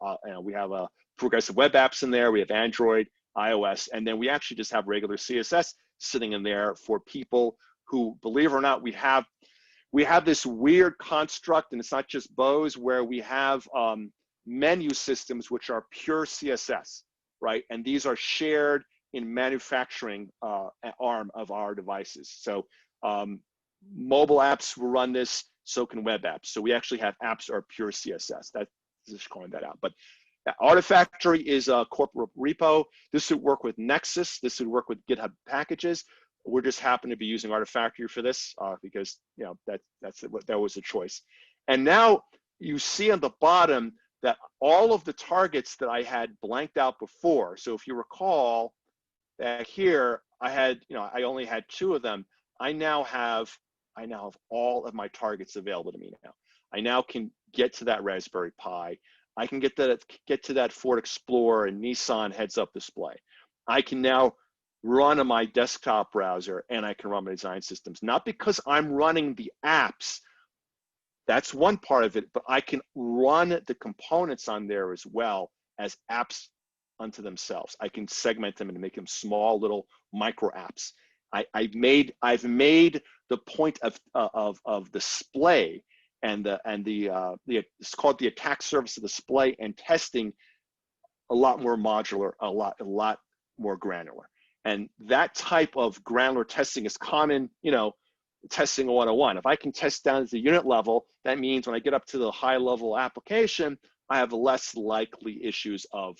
we have progressive web apps in there. We have Android, iOS, and then we actually just have regular CSS sitting in there for people who, believe it or not, we have this weird construct, and it's not just Bose, where we have menu systems which are pure CSS, right? And these are shared in manufacturing arm of our devices. So mobile apps will run this, so can web apps. So we actually have apps that are pure CSS. That's just calling that out. But Artifactory is a corporate repo. This would work with Nexus. This would work with GitHub packages. We're just happen to be using Artifactory for this because that was a choice. And now you see on the bottom that all of the targets that I had blanked out before. So if you recall that here I had, I only had 2 of them. I now have all of my targets available to me now. I now can get to that Raspberry Pi. I can get to that Ford Explorer and Nissan heads-up display. I can now run on my desktop browser, and I can run my design systems. Not because I'm running the apps, that's one part of it, but I can run the components on there as well as apps unto themselves. I can segment them and make them small little micro apps. I've made the point of display and it's called the attack surface of display and testing a lot more modular, a lot more granular. And that type of granular testing is common, testing 101. If I can test down to the unit level, that means when I get up to the high level application, I have less likely issues of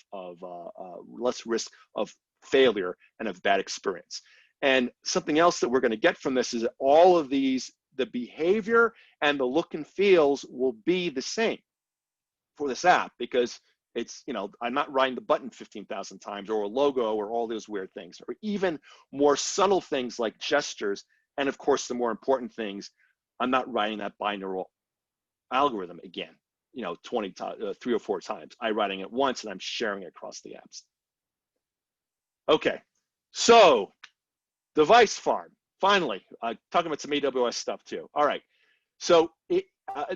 less risk of failure and of bad experience. And something else that we're going to get from this is that all of these, the behavior and the look and feels will be the same for this app, because it's, you know, I'm not writing the button 15,000 times or a logo or all those weird things, or even more subtle things like gestures. And of course, the more important things, I'm not writing that binaural algorithm again, you know, 3 or 4 times. I'm writing it once and I'm sharing it across the apps. Okay, so Device Farm, finally, talking about some AWS stuff too. All right, so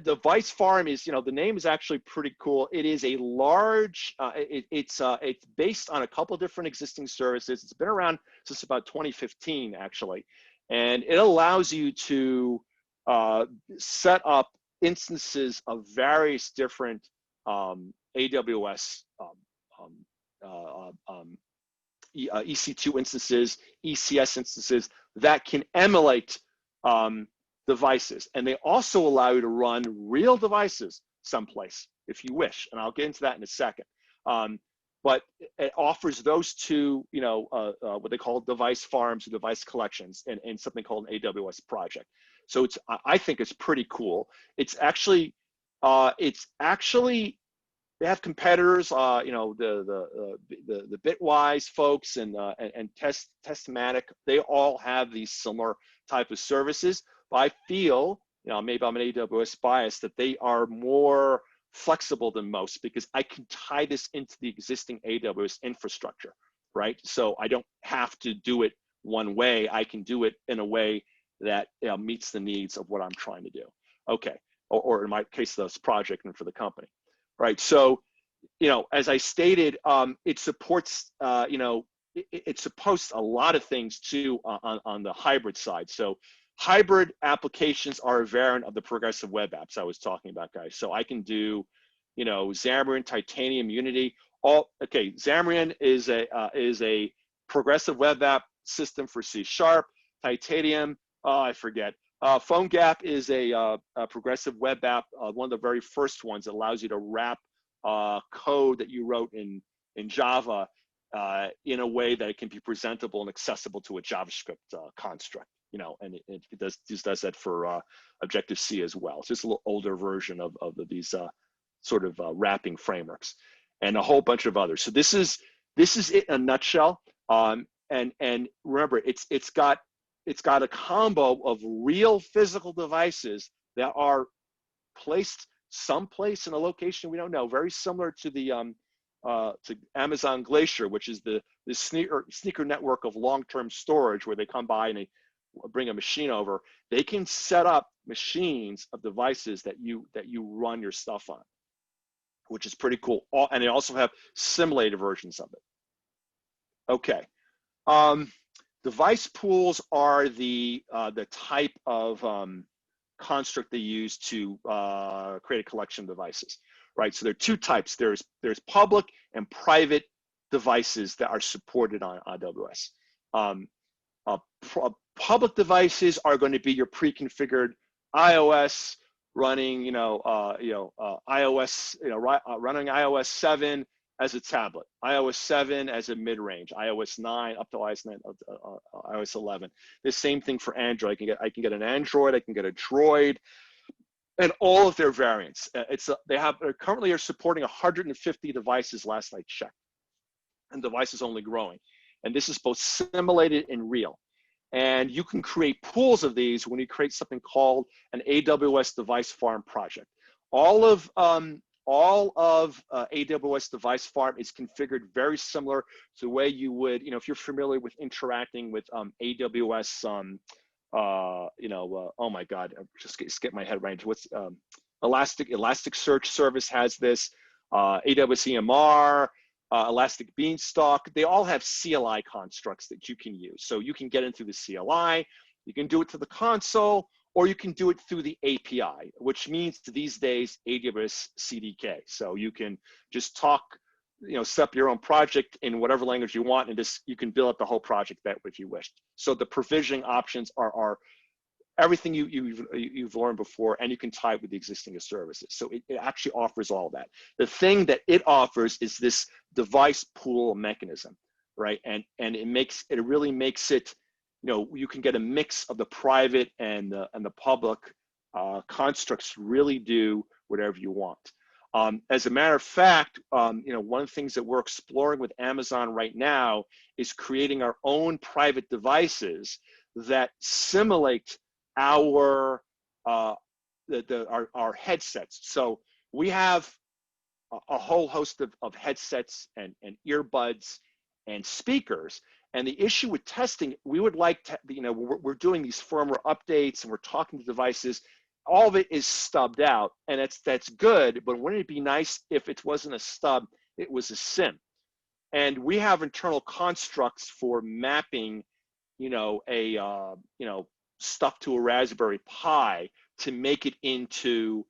Device Farm is, you know, the name is actually pretty cool. It is a large, it's based on a couple different existing services. It's been around since about 2015, actually. And it allows you to set up instances of various different AWS EC2 instances, ECS instances that can emulate devices. And they also allow you to run real devices someplace if you wish. And I'll get into that in a second. But it offers those two, you know, what they call device farms or device collections in something called an AWS project. So it's, I think it's pretty cool. It's actually they have competitors, you know, the Bitwise folks and Testmatic. They all have these similar type of services. But I feel, you know, maybe I'm an AWS bias, that they are more flexible than most, because I can tie this into the existing AWS infrastructure, right? So I don't have to do it one way. I can do it in a way that, you know, meets the needs of what I'm trying to do. Okay, or in my case, this project and for the company, right? So, you know, as I stated, it supports, you know, it supports a lot of things too on the hybrid side. So hybrid applications are a variant of the progressive web apps I was talking about, guys. So I can do, you know, Xamarin, Titanium, Unity. All okay. Xamarin is a progressive web app system for C#. Titanium, I forget. PhoneGap is a progressive web app, one of the very first ones that allows you to wrap code that you wrote in Java in a way that it can be presentable and accessible to a JavaScript construct, you know, and it does that for Objective-C as well. It's just a little older version of these sort of wrapping frameworks, and a whole bunch of others. So this is it in a nutshell. And remember, it's got a combo of real physical devices that are placed someplace in a location we don't know, very similar to the to Amazon Glacier, which is the sneaker network of long-term storage, where they come by and they bring a machine over. They can set up machines of devices that you run your stuff on, which is pretty cool. And they also have simulated versions of it. Okay, device pools are the type of construct they use to create a collection of devices, right? So there are two types. There's public and private devices that are supported on AWS. Public devices are going to be your pre-configured iOS running, iOS, running iOS 7 as a tablet, iOS 7 as a mid-range, iOS 9 up to iOS 9, iOS 11. The same thing for Android. I can get an Android, I can get a Droid, and all of their variants. They currently are supporting 150 devices last I checked, and devices only growing. And this is both simulated and real. And you can create pools of these when you create something called an AWS Device Farm project. All of AWS Device Farm is configured very similar to the way you would, if you're familiar with interacting with AWS, oh my God, I just skip my head right into what's Elasticsearch service has this, AWS EMR, Elastic Beanstalk. They all have CLI constructs that you can use. So you can get in through the CLI, you can do it to the console, or you can do it through the API, which means these days AWS CDK. So you can just talk, set up your own project in whatever language you want, and you can build up the whole project that if you wished. So the provisioning options are everything you've learned before, and you can tie it with the existing services. So it actually offers all that. The thing that it offers is this device pool mechanism, right? And it really makes it, you can get a mix of the private and the public constructs to really do whatever you want. As a matter of fact, one of the things that we're exploring with Amazon right now is creating our own private devices that simulate our headsets. So we have a whole host of headsets and earbuds and speakers. And the issue with testing, we would like to, we're doing these firmware updates and we're talking to devices. All of it is stubbed out, and that's good, but wouldn't it be nice if it wasn't a stub, it was a SIM? And we have internal constructs for mapping, stuff to a Raspberry Pi to make it into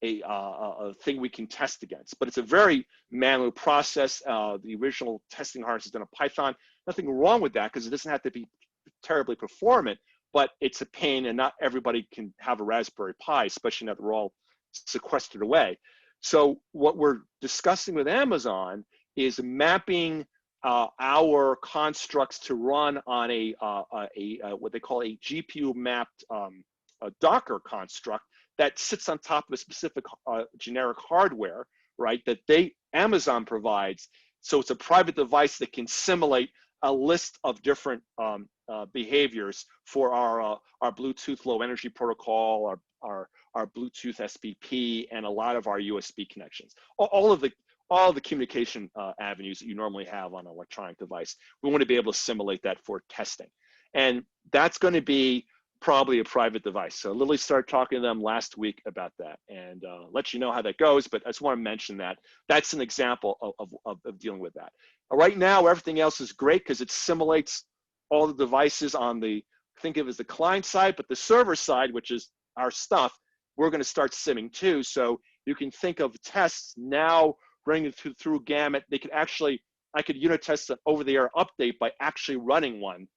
a thing we can test against. But it's a very manual process. The original testing harness is done in Python. Nothing wrong with that because it doesn't have to be terribly performant, but it's a pain, and not everybody can have a Raspberry Pi, especially now that we're all sequestered away. So what we're discussing with Amazon is mapping our constructs to run on a what they call a GPU mapped Docker construct that sits on top of a specific generic hardware, right? That Amazon provides. So it's a private device that can simulate a list of different behaviors for our Bluetooth low energy protocol, our Bluetooth SBP, and a lot of our USB connections. All of the communication avenues that you normally have on an electronic device. We want to be able to simulate that for testing. And that's going to be probably a private device. So Lily started talking to them last week about that, and let you know how that goes, but I just want to mention that. That's an example of dealing with that. Right now, everything else is great because it simulates all the devices on think of it as the client side, but the server side, which is our stuff, we're going to start simming too. So you can think of tests now running it through Gamut. I could unit test an over-the-air update by actually running one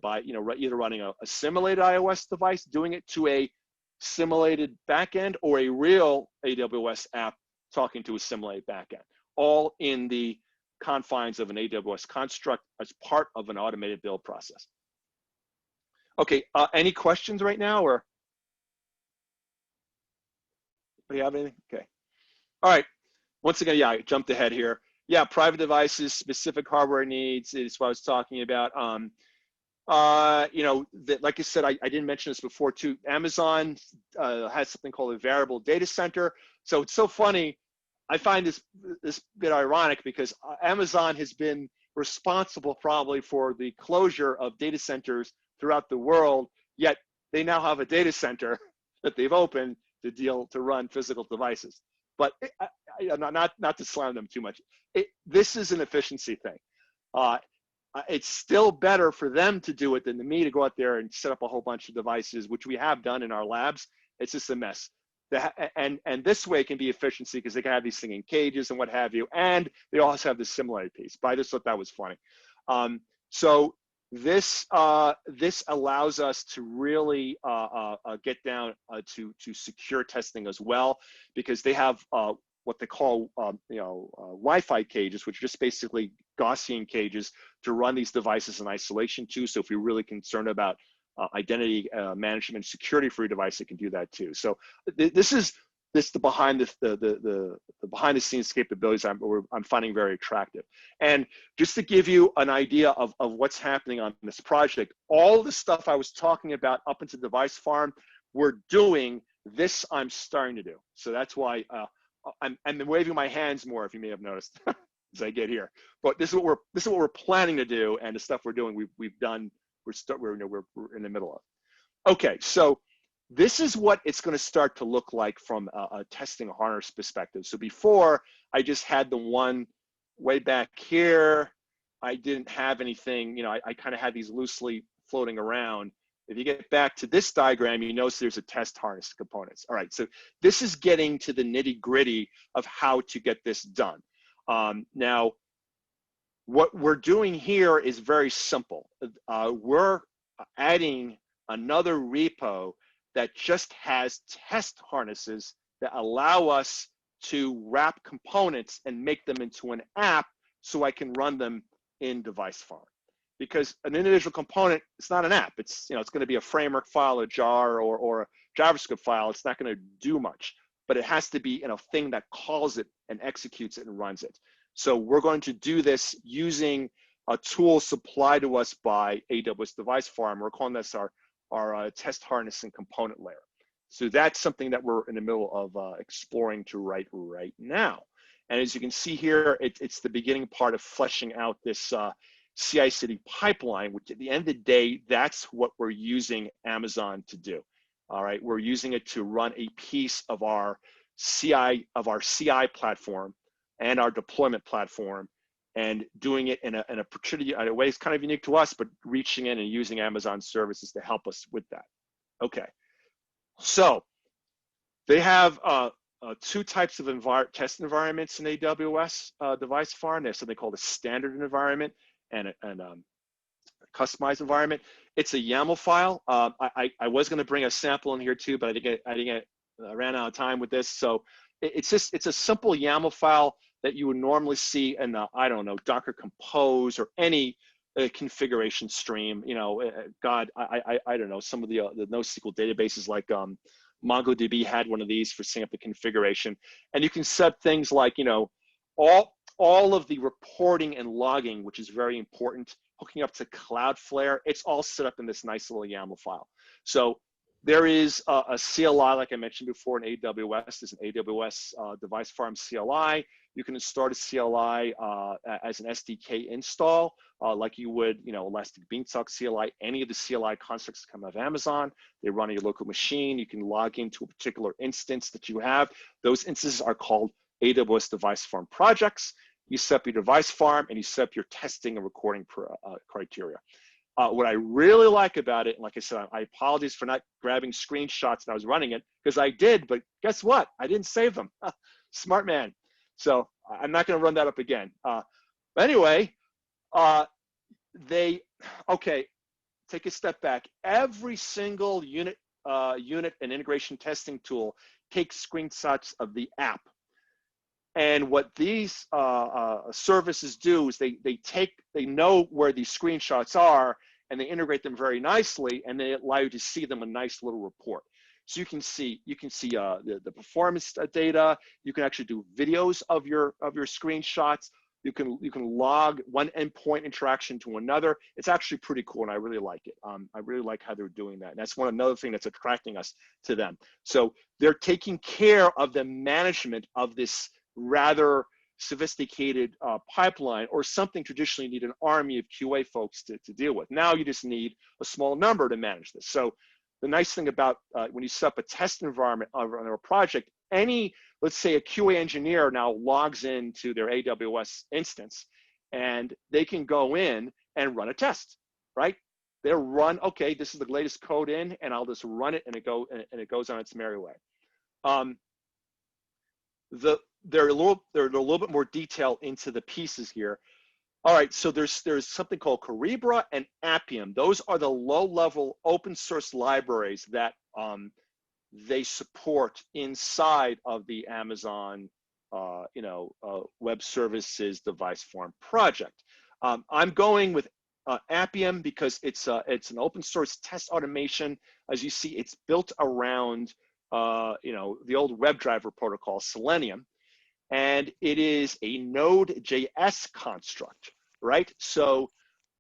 by either running a simulated iOS device, doing it to a simulated backend, or a real AWS app talking to a simulated backend, all in the confines of an AWS construct as part of an automated build process. Okay, any questions right now, or do you have anything? Okay, all right. Once again, yeah, I jumped ahead here. Yeah, private devices, specific hardware needs is what I was talking about. Like I said, I didn't mention this before too. Amazon has something called a variable data center. So it's so funny. I find this bit ironic because Amazon has been responsible probably for the closure of data centers throughout the world, yet they now have a data center that they've opened to run physical devices. But not to slam them too much. This is an efficiency thing. It's still better for them to do it than me to go out there and set up a whole bunch of devices, which we have done in our labs. It's just a mess. And this way it can be efficiency because they can have these things in cages and what have you. And they also have this simulated piece. But I just thought that was funny. So this allows us to really get down to secure testing as well, because they have what they call Wi-Fi cages, which are just basically Gaussian cages to run these devices in isolation too. So if you're really concerned about identity management, security for your device, it can do that too. So this is the behind the behind the scenes capabilities I'm finding very attractive. And just to give you an idea of what's happening on this project, all the stuff I was talking about up into Device Farm, we're doing this. I'm starting to do. So that's why I'm waving my hands more, if you may have noticed, as I get here. But this is what we're planning to do, and the stuff we're doing, we've done. We're in the middle of. Okay, so this is what it's going to start to look like from a testing harness perspective. So before, I just had the one way back here. I didn't have anything. I kind of had these loosely floating around. If you get back to this diagram, you notice there's a test harness components. All right, so this is getting to the nitty gritty of how to get this done. Now, what we're doing here is very simple. We're adding another repo that just has test harnesses that allow us to wrap components and make them into an app so I can run them in Device Farm. Because an individual component, it's not an app. It's, you know, it's going to be a framework file, a jar, or a JavaScript file. It's not going to do much, but it has to be in a thing that calls it and executes it and runs it. So we're going to do this using a tool supplied to us by AWS Device Farm. We're calling this our test harness and component layer. So that's something that we're in the middle of exploring to write right now. And as you can see here, it's the beginning part of fleshing out this CI/CD pipeline, which at the end of the day, that's what we're using Amazon to do. All right, we're using it to run a piece of our CI platform and our deployment platform, and doing it in a particular way. It's kind of unique to us, but reaching in and using Amazon services to help us with that. Okay, so they have two types of test environments in AWS Device Farm. There's something called a standard environment and a customized environment. It's a YAML file. I was going to bring a sample in here too, but I ran out of time with this. So it's a simple YAML file that you would normally see in I don't know, Docker Compose or any configuration stream. You know, God, I don't know, some of the NoSQL databases like MongoDB had one of these for setting up the configuration, and you can set things like, you know, all of the reporting and logging, which is very important, hooking up to Cloudflare. It's all set up in this nice little YAML file. So there is a CLI, like I mentioned before, in AWS. There's an AWS Device Farm CLI. You can start a CLI as an SDK install, like you would, you know, Elastic Beanstalk CLI. Any of the CLI constructs come out of Amazon. They run on your local machine. You can log into a particular instance that you have. Those instances are called AWS Device Farm projects. You set up your device farm and you set up your testing and recording criteria. What I really like about it, and like I said, I apologize for not grabbing screenshots when I was running it, because I did, but guess what? I didn't save them. Smart man. So I'm not going to run that up again. But anyway, okay, take a step back. Every single unit and integration testing tool takes screenshots of the app. And what these services do is they know where these screenshots are, and they integrate them very nicely, and they allow you to see them in a nice little report. So you can see the performance data. You can actually do videos of your screenshots. You can log one endpoint interaction to another. It's actually pretty cool, and I really like it. I really like how they're doing that. And that's another thing that's attracting us to them. So they're taking care of the management of this rather sophisticated pipeline, or something traditionally you need an army of QA folks to deal with. Now you just need a small number to manage this. So the nice thing about when you set up a test environment on a project, let's say a QA engineer now logs into their AWS instance, and they can go in and run a test, right? They'll run, okay, this is the latest code in, and I'll just run it, and it goes on its merry way. They're a little bit more detail into the pieces here. All right, so there's something called Cerebra and Appium. Those are the low-level open source libraries that they support inside of the Amazon Web Services Device Farm project. I'm going with Appium because it's an open source test automation. As you see, it's built around the old WebDriver protocol, Selenium. And it is a Node.js construct, right? So,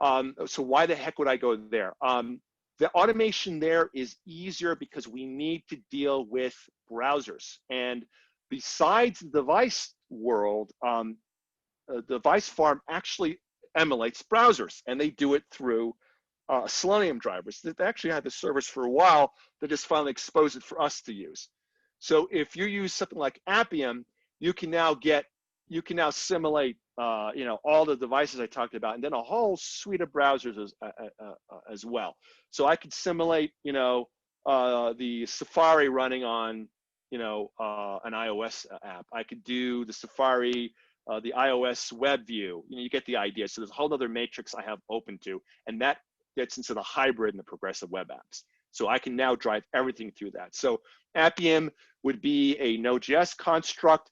so why the heck would I go there? The automation there is easier because we need to deal with browsers. And besides the device world, Device Farm actually emulates browsers, and they do it through Selenium drivers. They actually had the service for a while. They just finally exposed it for us to use. So if you use something like Appium, you can now simulate, all the devices I talked about, and then a whole suite of browsers as well. So I could simulate, the Safari running on, an iOS app. I could do the Safari, the iOS web view. You get the idea. So there's a whole other matrix I have open to, and that gets into the hybrid and the progressive web apps. So I can now drive everything through that. So Appium would be a Node.js construct.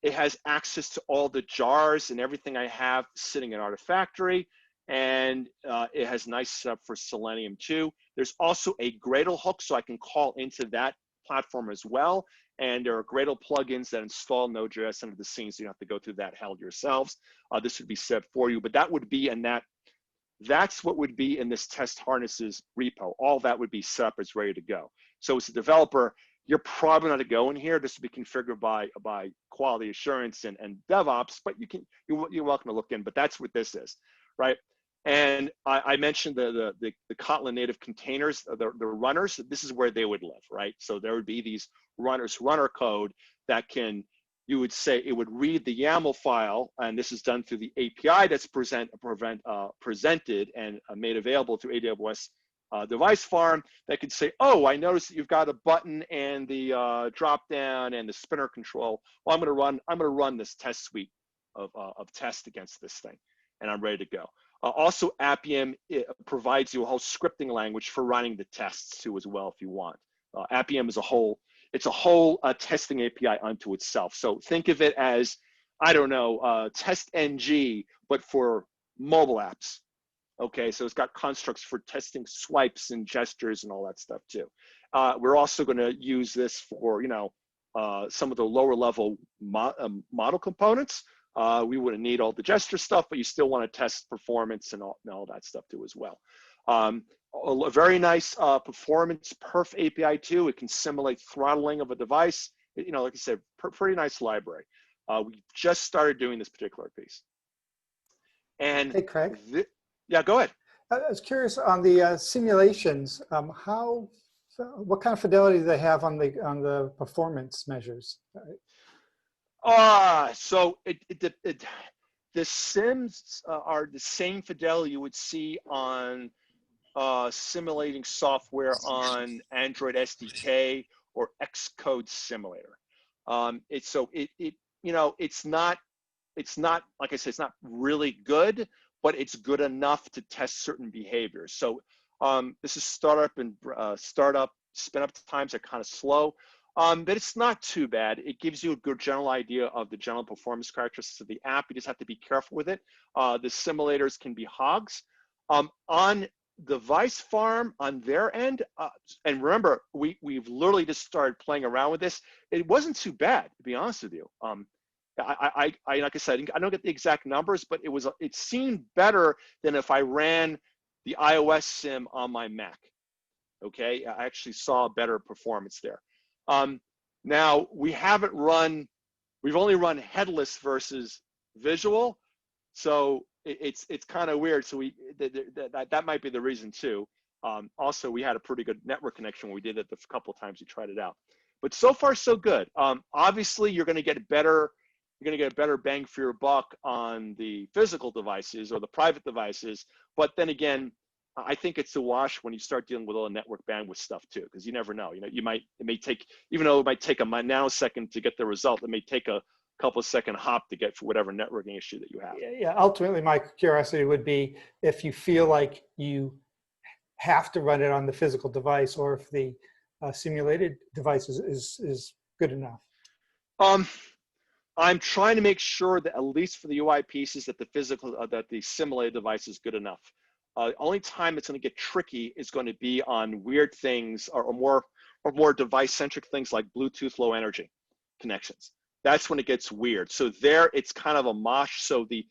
It has access to all the jars and everything I have sitting in Artifactory, and it has nice setup for Selenium too. There's also a Gradle hook, so I can call into that platform as well. And there are Gradle plugins that install Node.js under the scenes, so you don't have to go through that hell yourselves. This would be set for you, but that would be in that's what would be in this test harnesses repo. All that would be set up, it's ready to go. So as a developer, you're probably not to go in here. This will be configured by quality assurance and DevOps, but you're welcome to look in, but that's what this is, right? And I mentioned the Kotlin native containers, the runners. This is where they would live, right? So there would be these runners, runner code that can, you would say it would read the YAML file, and this is done through the API that's presented and made available through AWS Device Farm, that could say, oh, I noticed that you've got a button and the drop down and the spinner control. Well, I'm going to run this test suite of tests against this thing, and I'm ready to go. Also, Appium provides you a whole scripting language for running the tests too as well if you want. Appium is it's a whole testing API unto itself. So think of it as, I don't know, test NG, but for mobile apps. Okay, so it's got constructs for testing swipes and gestures and all that stuff too. We're also going to use this for, some of the lower level model components. We wouldn't need all the gesture stuff, but you still want to test performance and all that stuff too as well. A very nice performance perf API too. It can simulate throttling of a device. Like I said, pretty nice library. We just started doing this particular piece. And hey, Craig. Yeah, go ahead. I was curious on the simulations. What kind of fidelity do they have on the performance measures? So the sims are the same fidelity you would see on simulating software on Android SDK or Xcode simulator. It's not, like I said, it's not really good, but it's good enough to test certain behaviors. So this is startup spin up times are kind of slow, but it's not too bad. It gives you a good general idea of the general performance characteristics of the app. You just have to be careful with it. The simulators can be hogs. On Device Farm on their end, and remember, we've literally just started playing around with this. It wasn't too bad, to be honest with you. I like I said, I don't get the exact numbers, but it seemed better than if I ran the iOS sim on my Mac. Okay, I actually saw better performance there. Now we've only run headless versus visual, so it's kind of weird. So that might be the reason too. Also, we had a pretty good network connection when we did it the couple times we tried it out. But so far so good. Obviously, you're going to get a better bang for your buck on the physical devices or the private devices. But then again, I think it's a wash when you start dealing with all the network bandwidth stuff too, because you never know. It may take, even though it might take a nanosecond to get the result, it may take a couple of second hop to get for whatever networking issue that you have. Yeah, ultimately my curiosity would be if you feel like you have to run it on the physical device, or if the simulated device is good enough. I'm trying to make sure that at least for the UI pieces that the simulated device is good enough. Only time it's going to get tricky is going to be on weird things or more device-centric things like Bluetooth low energy connections. That's when it gets weird. So there, it's kind of a mosh. So the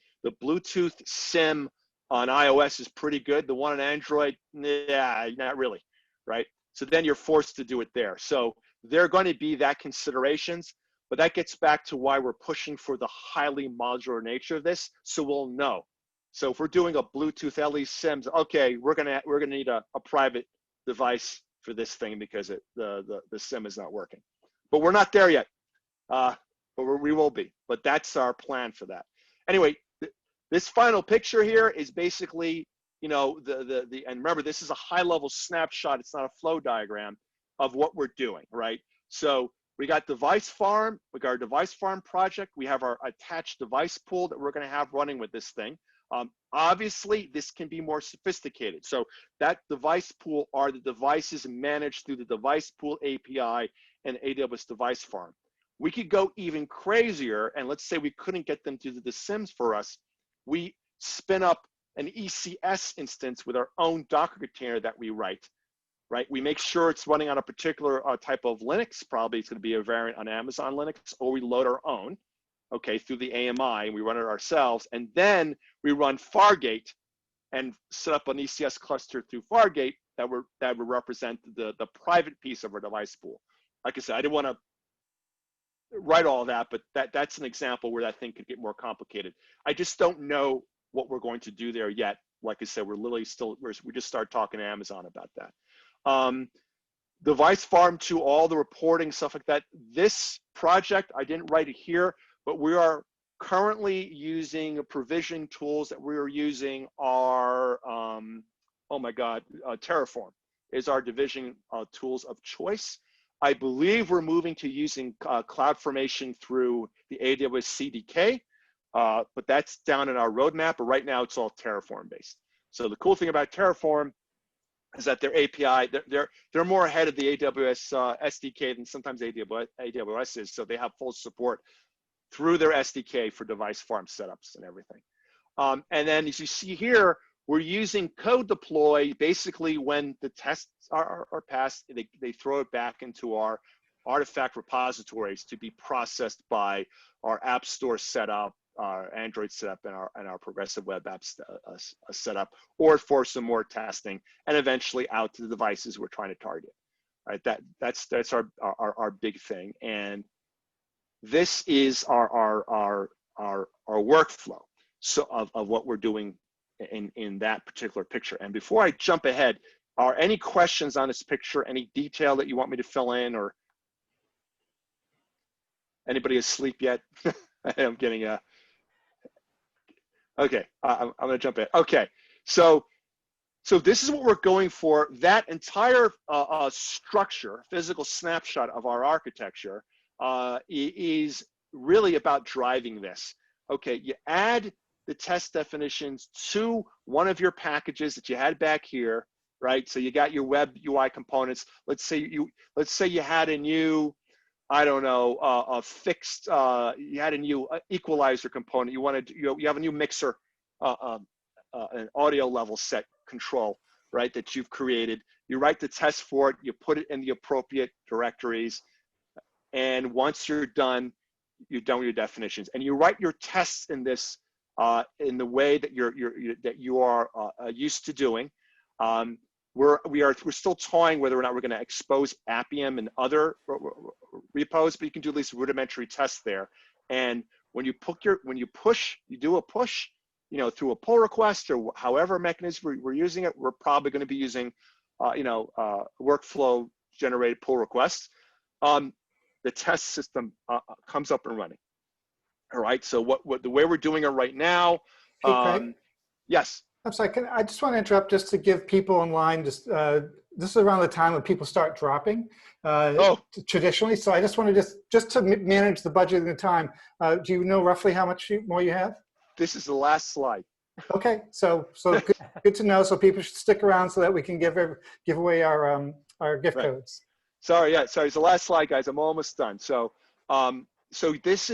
Bluetooth sim on iOS is pretty good. The one on Android, yeah, not really, right? So then you're forced to do it there. So there are going to be that considerations, but that gets back to why we're pushing for the highly modular nature of this. So we'll know. So if we're doing a Bluetooth LE SIMs, okay, we're gonna need a private device for this thing because the SIM is not working. But we're not there yet. But we will be. But that's our plan for that. Anyway, this final picture here is basically, and remember, this is a high-level snapshot. It's not a flow diagram of what we're doing, right? So we got Device Farm. We got our Device Farm project. We have our attached device pool that we're going to have running with this thing. Obviously, this can be more sophisticated. So that device pool are the devices managed through the device pool API and AWS Device Farm. We could go even crazier, and let's say we couldn't get them to do the SIMs for us. We spin up an ECS instance with our own Docker container that we write, right? We make sure it's running on a particular type of Linux. Probably it's going to be a variant on Amazon Linux, or we load our own, okay, through the AMI, and we run it ourselves. And then we run Fargate and set up an ECS cluster through Fargate that would represent the private piece of our device pool. Like I said, I didn't want to write all of that, but that's an example where that thing could get more complicated. I just don't know what we're going to do there yet. Like I said, we're literally still, we just started talking to Amazon about that. Device Farm to all the reporting, stuff like that. This project, I didn't write it here, but we are currently using provision tools that we are using are, oh my God, Terraform is our division tools of choice. I believe we're moving to using CloudFormation through the AWS CDK, but that's down in our roadmap, but right now it's all Terraform based. So the cool thing about Terraform is that their API, they're more ahead of the AWS SDK than sometimes AWS is, so they have full support through their SDK for device farm setups and everything. And then as you see here, we're using code deploy. Basically, when the tests are passed, they throw it back into our artifact repositories to be processed by our App Store setup, our Android setup, and our progressive web apps setup, or for some more testing, and eventually out to the devices we're trying to target. Right? That's our big thing, and this is our workflow. So of what we're doing in that particular picture. And before I jump ahead, are any questions on this picture? Any detail that you want me to fill in, or anybody asleep yet? I'm getting a. Okay, I'm gonna jump in. Okay, so this is what we're going for. That entire structure, physical snapshot of our architecture, is really about driving this. Okay, you add the test definitions to one of your packages that you had back here, right? So you got your web UI components. Let's say you had a new, I don't know, a fixed, you had a new equalizer component. You have a new mixer, an audio level set control, right? That you've created. You write the test for it. You put it in the appropriate directories, and once you're done with your definitions, and you write your tests in this. In the way that you are used to doing. We're still toying whether or not we're going to expose Appium and other repos, but you can do at least rudimentary tests there. And when you do a push, through a pull request or however mechanism we're using it, we're probably going to be using, workflow generated pull requests. The test system comes up and running. All right, so the way we're doing it right now, Hey, Craig? Yes. I'm sorry, I just want to interrupt just to give people online, this is around the time when people start dropping traditionally. So I just want to just to manage the budget and the time, do you know roughly how much more you have? This is the last slide. Okay, so good to know. So people should stick around so that we can give away our gift codes. Sorry, it's the last slide, guys. I'm almost done. So this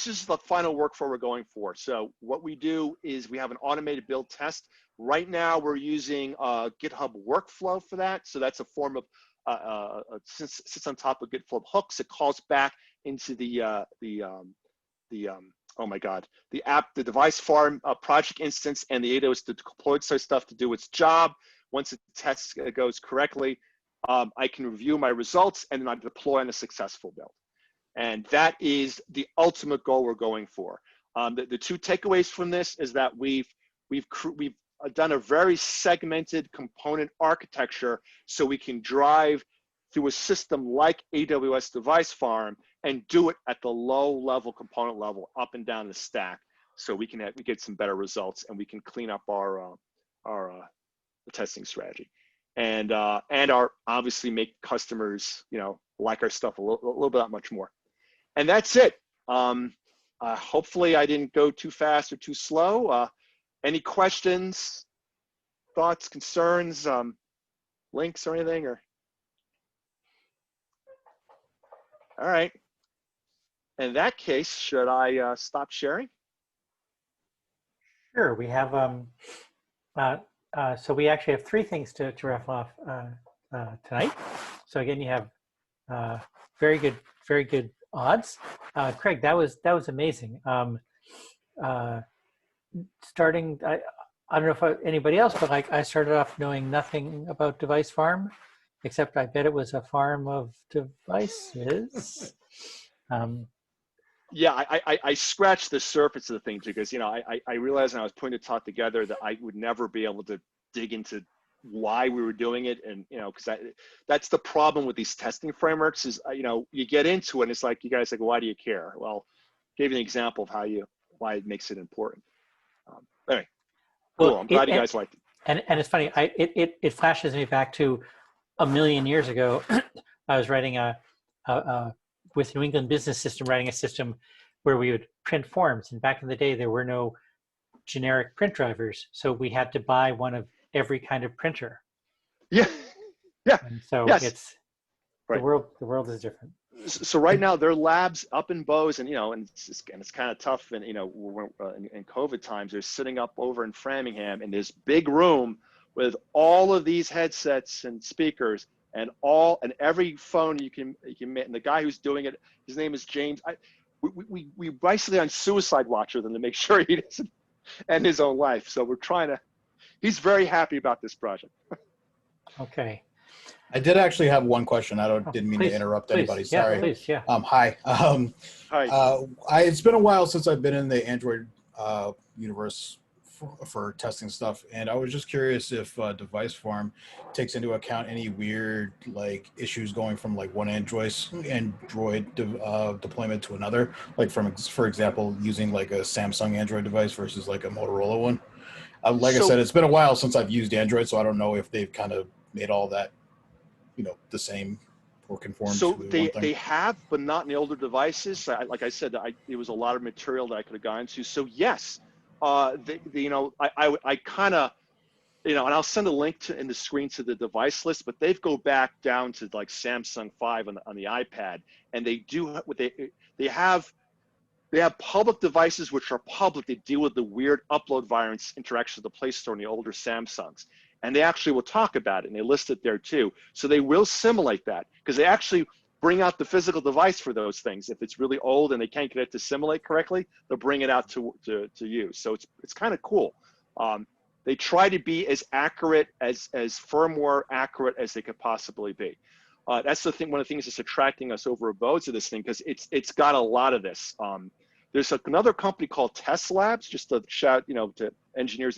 is the final workflow we're going for. So what we do is we have an automated build test. Right now we're using GitHub Workflow for that. So that's a form of, sits on top of GitHub hooks. It calls back into the device farm project instance and the AWS deployed stuff to do its job. Once the test goes correctly, I can review my results and then I deploy on a successful build. And that is the ultimate goal we're going for. The two takeaways from this is that we've done a very segmented component architecture so we can drive through a system like AWS Device Farm and do it at the low level component level, up and down the stack, so we get some better results and we can clean up our testing strategy, and obviously make customers like our stuff a little bit much more. And that's it. Hopefully I didn't go too fast or too slow. Any questions, thoughts, concerns, links or anything? Or all right. In that case, should I stop sharing? Sure. We have so we actually have three things to raffle off tonight. So again, you have very good odds. Craig, that was amazing. Starting, I don't know if anybody else, but like I started off knowing nothing about Device Farm, except I bet it was a farm of devices. Yeah, I scratched the surface of the thing too, because I realized when I was putting the talk together that I would never be able to dig into why we were doing it, and because that's the problem with these testing frameworks is you get into it and it's like you guys like, why do you care? Well, gave you an example of why it makes it important. Anyway, cool. Well, I'm glad you guys liked it. And it's funny, it flashes me back to a million years ago. I was writing with New England Business System, writing a system where we would print forms. And back in the day, there were no generic print drivers. So we had to buy one of every kind of printer. Yeah. Yeah. And so yes. It's right. The world is different. So right now there are labs up in Bose, and it's kind of tough, and in COVID times, they're sitting up over in Framingham in this big room with all of these headsets and speakers and every phone you can make. And the guy who's doing it, his name is James. We basically on suicide watch with him to make sure he doesn't end his own life. So he's very happy about this project. Okay. I did actually have one question. Didn't mean please, to interrupt please. anybody. Sorry. Yeah, please, yeah. Hi. Hi. It's been a while since I've been in the Android universe for testing stuff, and I was just curious if Device Farm takes into account any weird issues going from one Android deployment to another, for example, using a Samsung Android device versus a Motorola one. I said, it's been a while since I've used Android, so I don't know if they've kind of made all that the same or conform so to they have, but not in the older devices. Like I said, there was a lot of material that I could have gone to. So yes, I kind of, and I'll send a link in the screen to the device list, but they go back down to Samsung 5 on the iPad, and they do what they have public devices which are public. They deal with the weird upload variance interaction with the Play Store in the older Samsungs. And they actually will talk about it, and they list it there too. So they will simulate that, because they actually bring out the physical device for those things. If it's really old and they can't get it to simulate correctly, they'll bring it out to use. So it's kind of cool. They try to be as accurate, as firmware accurate as they could possibly be. That's the thing. One of the things that's attracting us over at Bose to this thing, because it's got a lot of this. There's another company called Test Labs, just to shout, to engineers,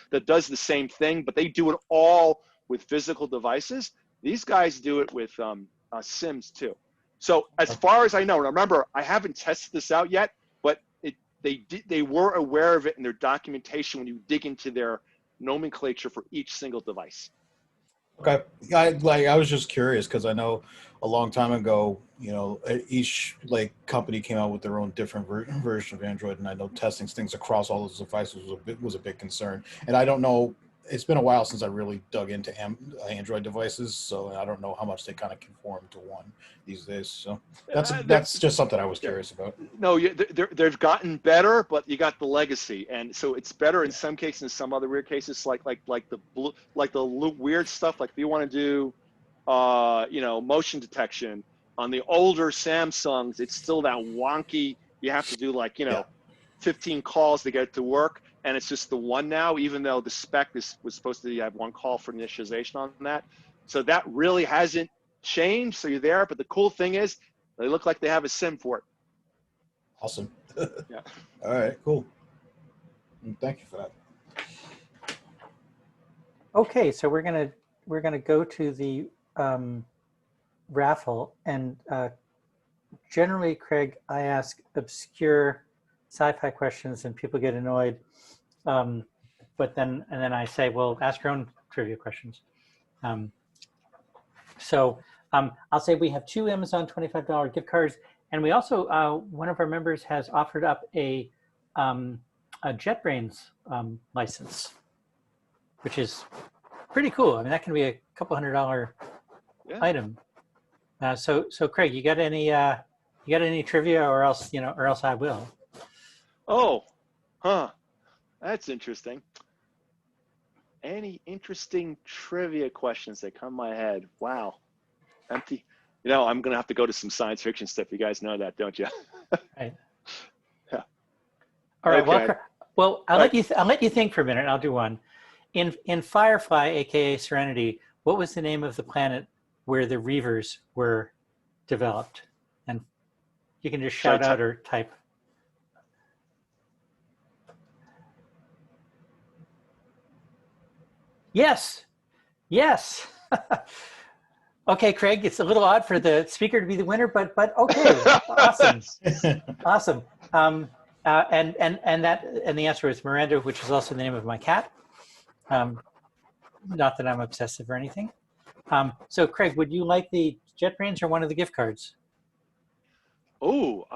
that does the same thing, but they do it all with physical devices. These guys do it with SIMs too. So as far as I know, remember, I haven't tested this out yet, but they were aware of it in their documentation when you dig into their nomenclature for each single device. Okay. I was just curious because I know a long time ago, each company came out with their own different version of Android, and I know testing things across all those devices was a big concern. And I don't know, it's been a while since I really dug into Android devices, so I don't know how much they kind of conform to one these days. So that's just something I was curious about. No, they've gotten better, but you got the legacy, and so it's better in some cases. In some other weird cases, like the weird stuff, like if you want to do, motion detection on the older Samsungs, it's still that wonky. You have to do 15 calls to get it to work. And it's just the one now, even though the spec was supposed to have one call for initialization on that. So that really hasn't changed. So you're there. But the cool thing is they look like they have a SIM for it. Awesome. Yeah. All right, cool. Thank you for that. Okay, so we're gonna go to the raffle, and generally, Craig, I ask obscure sci-fi questions, and people get annoyed. But then I say, well, ask your own trivia questions. So I'll say we have 2 Amazon $25 gift cards And we also, one of our members has offered up a JetBrains license, which is pretty cool. I mean, that can be a couple $100 item. So Craig, you got any trivia, or else I will. Oh, that's interesting. Any interesting trivia questions that come to my head? Wow, empty. I'm gonna have to go to some science fiction stuff. You guys know that, don't you? Right. Yeah. All right. Okay. Well, I'll let you think for a minute. And I'll do one. In Firefly, aka Serenity, what was the name of the planet where the Reavers were developed? And you can just shout out or type. Yes. Okay, Craig, it's a little odd for the speaker to be the winner, but okay, awesome. And the answer is Miranda, which is also the name of my cat. Not that I'm obsessive or anything. So Craig, would you like the JetBrains or one of the gift cards? Oh,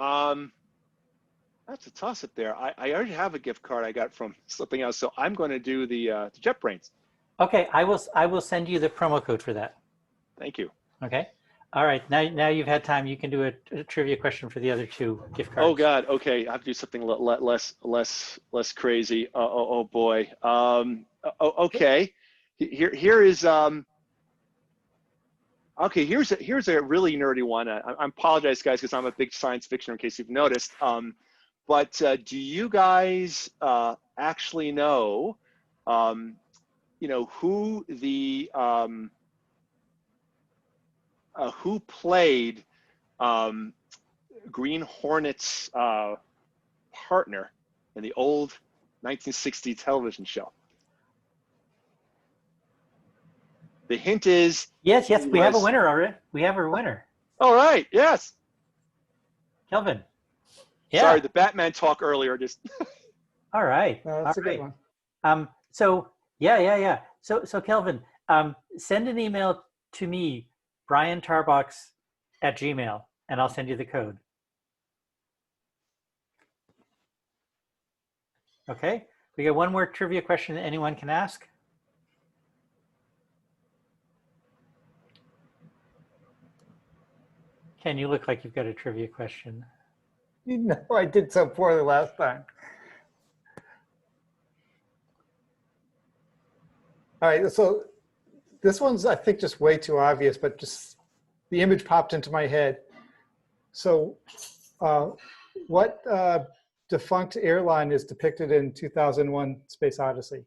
that's a toss-up there. I already have a gift card I got from something else, so I'm going to do the JetBrains. Okay, I will send you the promo code for that. Thank you. Okay. All right. Now you've had time. You can do a trivia question for the other two gift cards. Oh God. Okay, I have to do something less crazy. Oh boy. Okay. Here is Okay, here's a really nerdy one. I apologize, guys, because I'm a big science fiction, in case you've noticed. But do you guys actually know, who the who played Green Hornet's partner in the old 1960 television show? The hint is yes, we have a winner already. We have a winner. All right. Yes. Kelvin. Yeah. Sorry, the Batman talk earlier just. All right. No, that's all a right. good one. So yeah. So Kelvin, send an email to me, briantarbox@gmail.com, and I'll send you the code. Okay. We got one more trivia question that anyone can ask. Ken, you look like you've got a trivia question. You know, I did so poorly last time. All right, so this one's, I think, just way too obvious, but just the image popped into my head. So what defunct airline is depicted in 2001 Space Odyssey?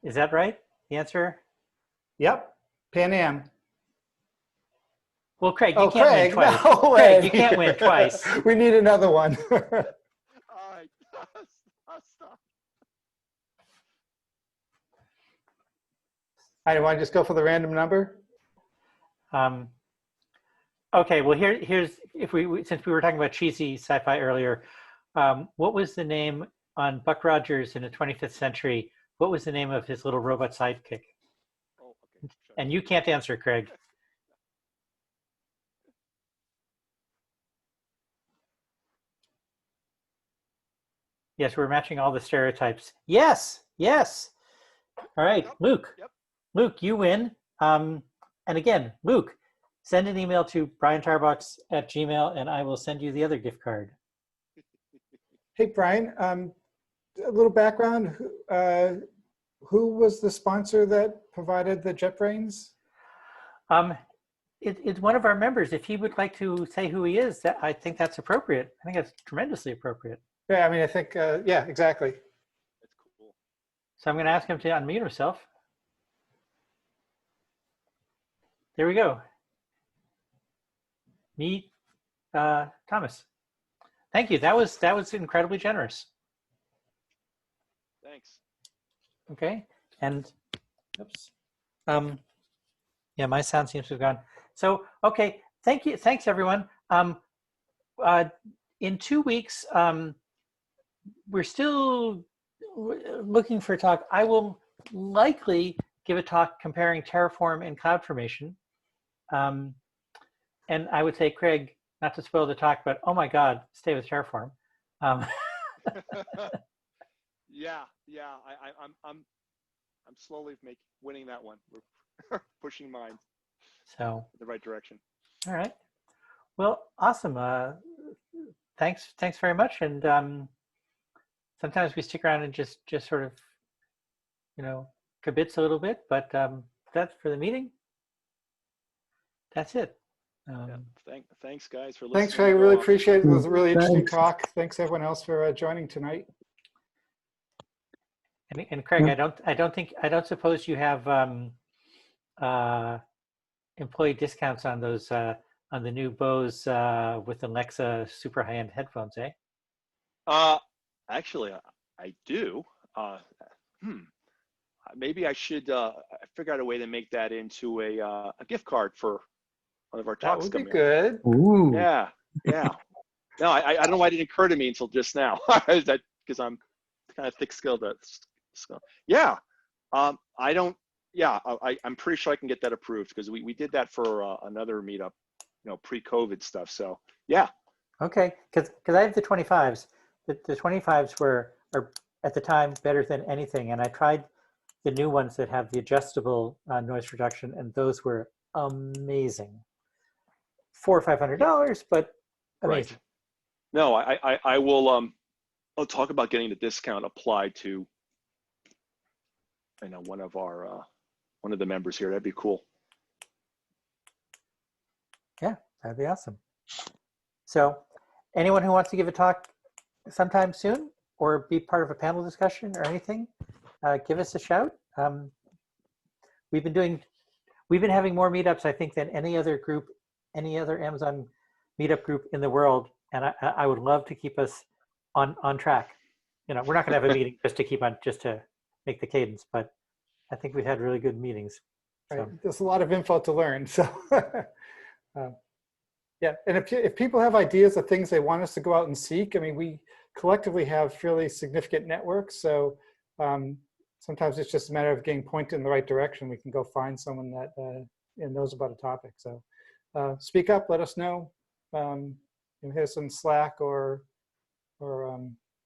Is that right? The answer? Yep, Pan Am. Well, Craig, you can't win twice. No way. Craig, you can't win twice. We need another one. All right. Stop. I want to just go for the random number. Okay. Well, here's since we were talking about cheesy sci-fi earlier, what was the name on Buck Rogers in the 25th century? What was the name of his little robot sidekick? Oh, okay. Sure. And you can't answer, Craig. Yes, we're matching all the stereotypes. Yes. All right, Yep. Luke. Yep. Luke, you win. And again, Luke, send an email to briantarbox@gmail.com, and I will send you the other gift card. Hey, Brian, a little background. Who was the sponsor that provided the JetBrains? It's one of our members. If he would like to say who he is, I think that's appropriate. I think that's tremendously appropriate. Yeah, I mean, I think, yeah, exactly. That's cool. So I'm going to ask him to unmute himself. There we go. Meet Thomas. Thank you. That was incredibly generous. Thanks. Okay, and oops. Yeah, my sound seems to have gone. So okay, thank you. Thanks everyone. In 2 weeks, we're still looking for a talk. I will likely give a talk comparing Terraform and CloudFormation. And I would say, Craig, not to spoil the talk, but oh my God, stay with Terraform. Yeah. I'm slowly winning that one. We're pushing mine So in the right direction. all right. Well, awesome. Thanks very much. And sometimes we stick around and just sort of, kibitz a little bit, but that's for the meeting. That's it. Thanks guys for listening. Thanks, Craig. Really appreciate it. It was a really interesting talk. Thanks everyone else for joining tonight. And Craig, I don't suppose you have employee discounts on those on the new Bose with Alexa super high-end headphones, eh? Actually, I do. Maybe I should figure out a way to make that into a gift card for one of our talks. That would be good. Ooh. Yeah. No, I don't know why it didn't occur to me until just now. Because I'm kind of thick-skilled. Yeah. I don't. Yeah, I'm pretty sure I can get that approved because we did that for another meetup, pre-COVID stuff. So yeah. Okay, because I have the 25s. The 25s are at the time better than anything, and I tried the new ones that have the adjustable noise reduction, and those were amazing. $400 or $500, but amazing. Right. No, I will. I'll talk about getting the discount applied to. One of the members here. That'd be cool. Yeah, that'd be awesome. So, anyone who wants to give a talk sometime soon or be part of a panel discussion or anything, give us a shout. We've been having more meetups, I think, than any other group, any other Amazon meetup group in the world, and I would love to keep us on track. We're not going to have a meeting just to make the cadence, but I think we've had really good meetings. So. Right. There's a lot of info to learn. So, yeah. And if people have ideas of things they want us to go out and seek, I mean, we collectively have fairly significant networks. So sometimes it's just a matter of getting pointed in the right direction. We can go find someone that knows about a topic. So speak up, let us know. Hit us on Slack or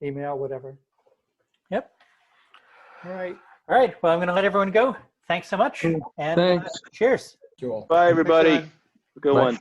email, whatever. Yep. All right. All right. Well, I'm going to let everyone go. Thanks so much. And Thanks. Cheers. You all. Bye, everybody. Thanks, Good one.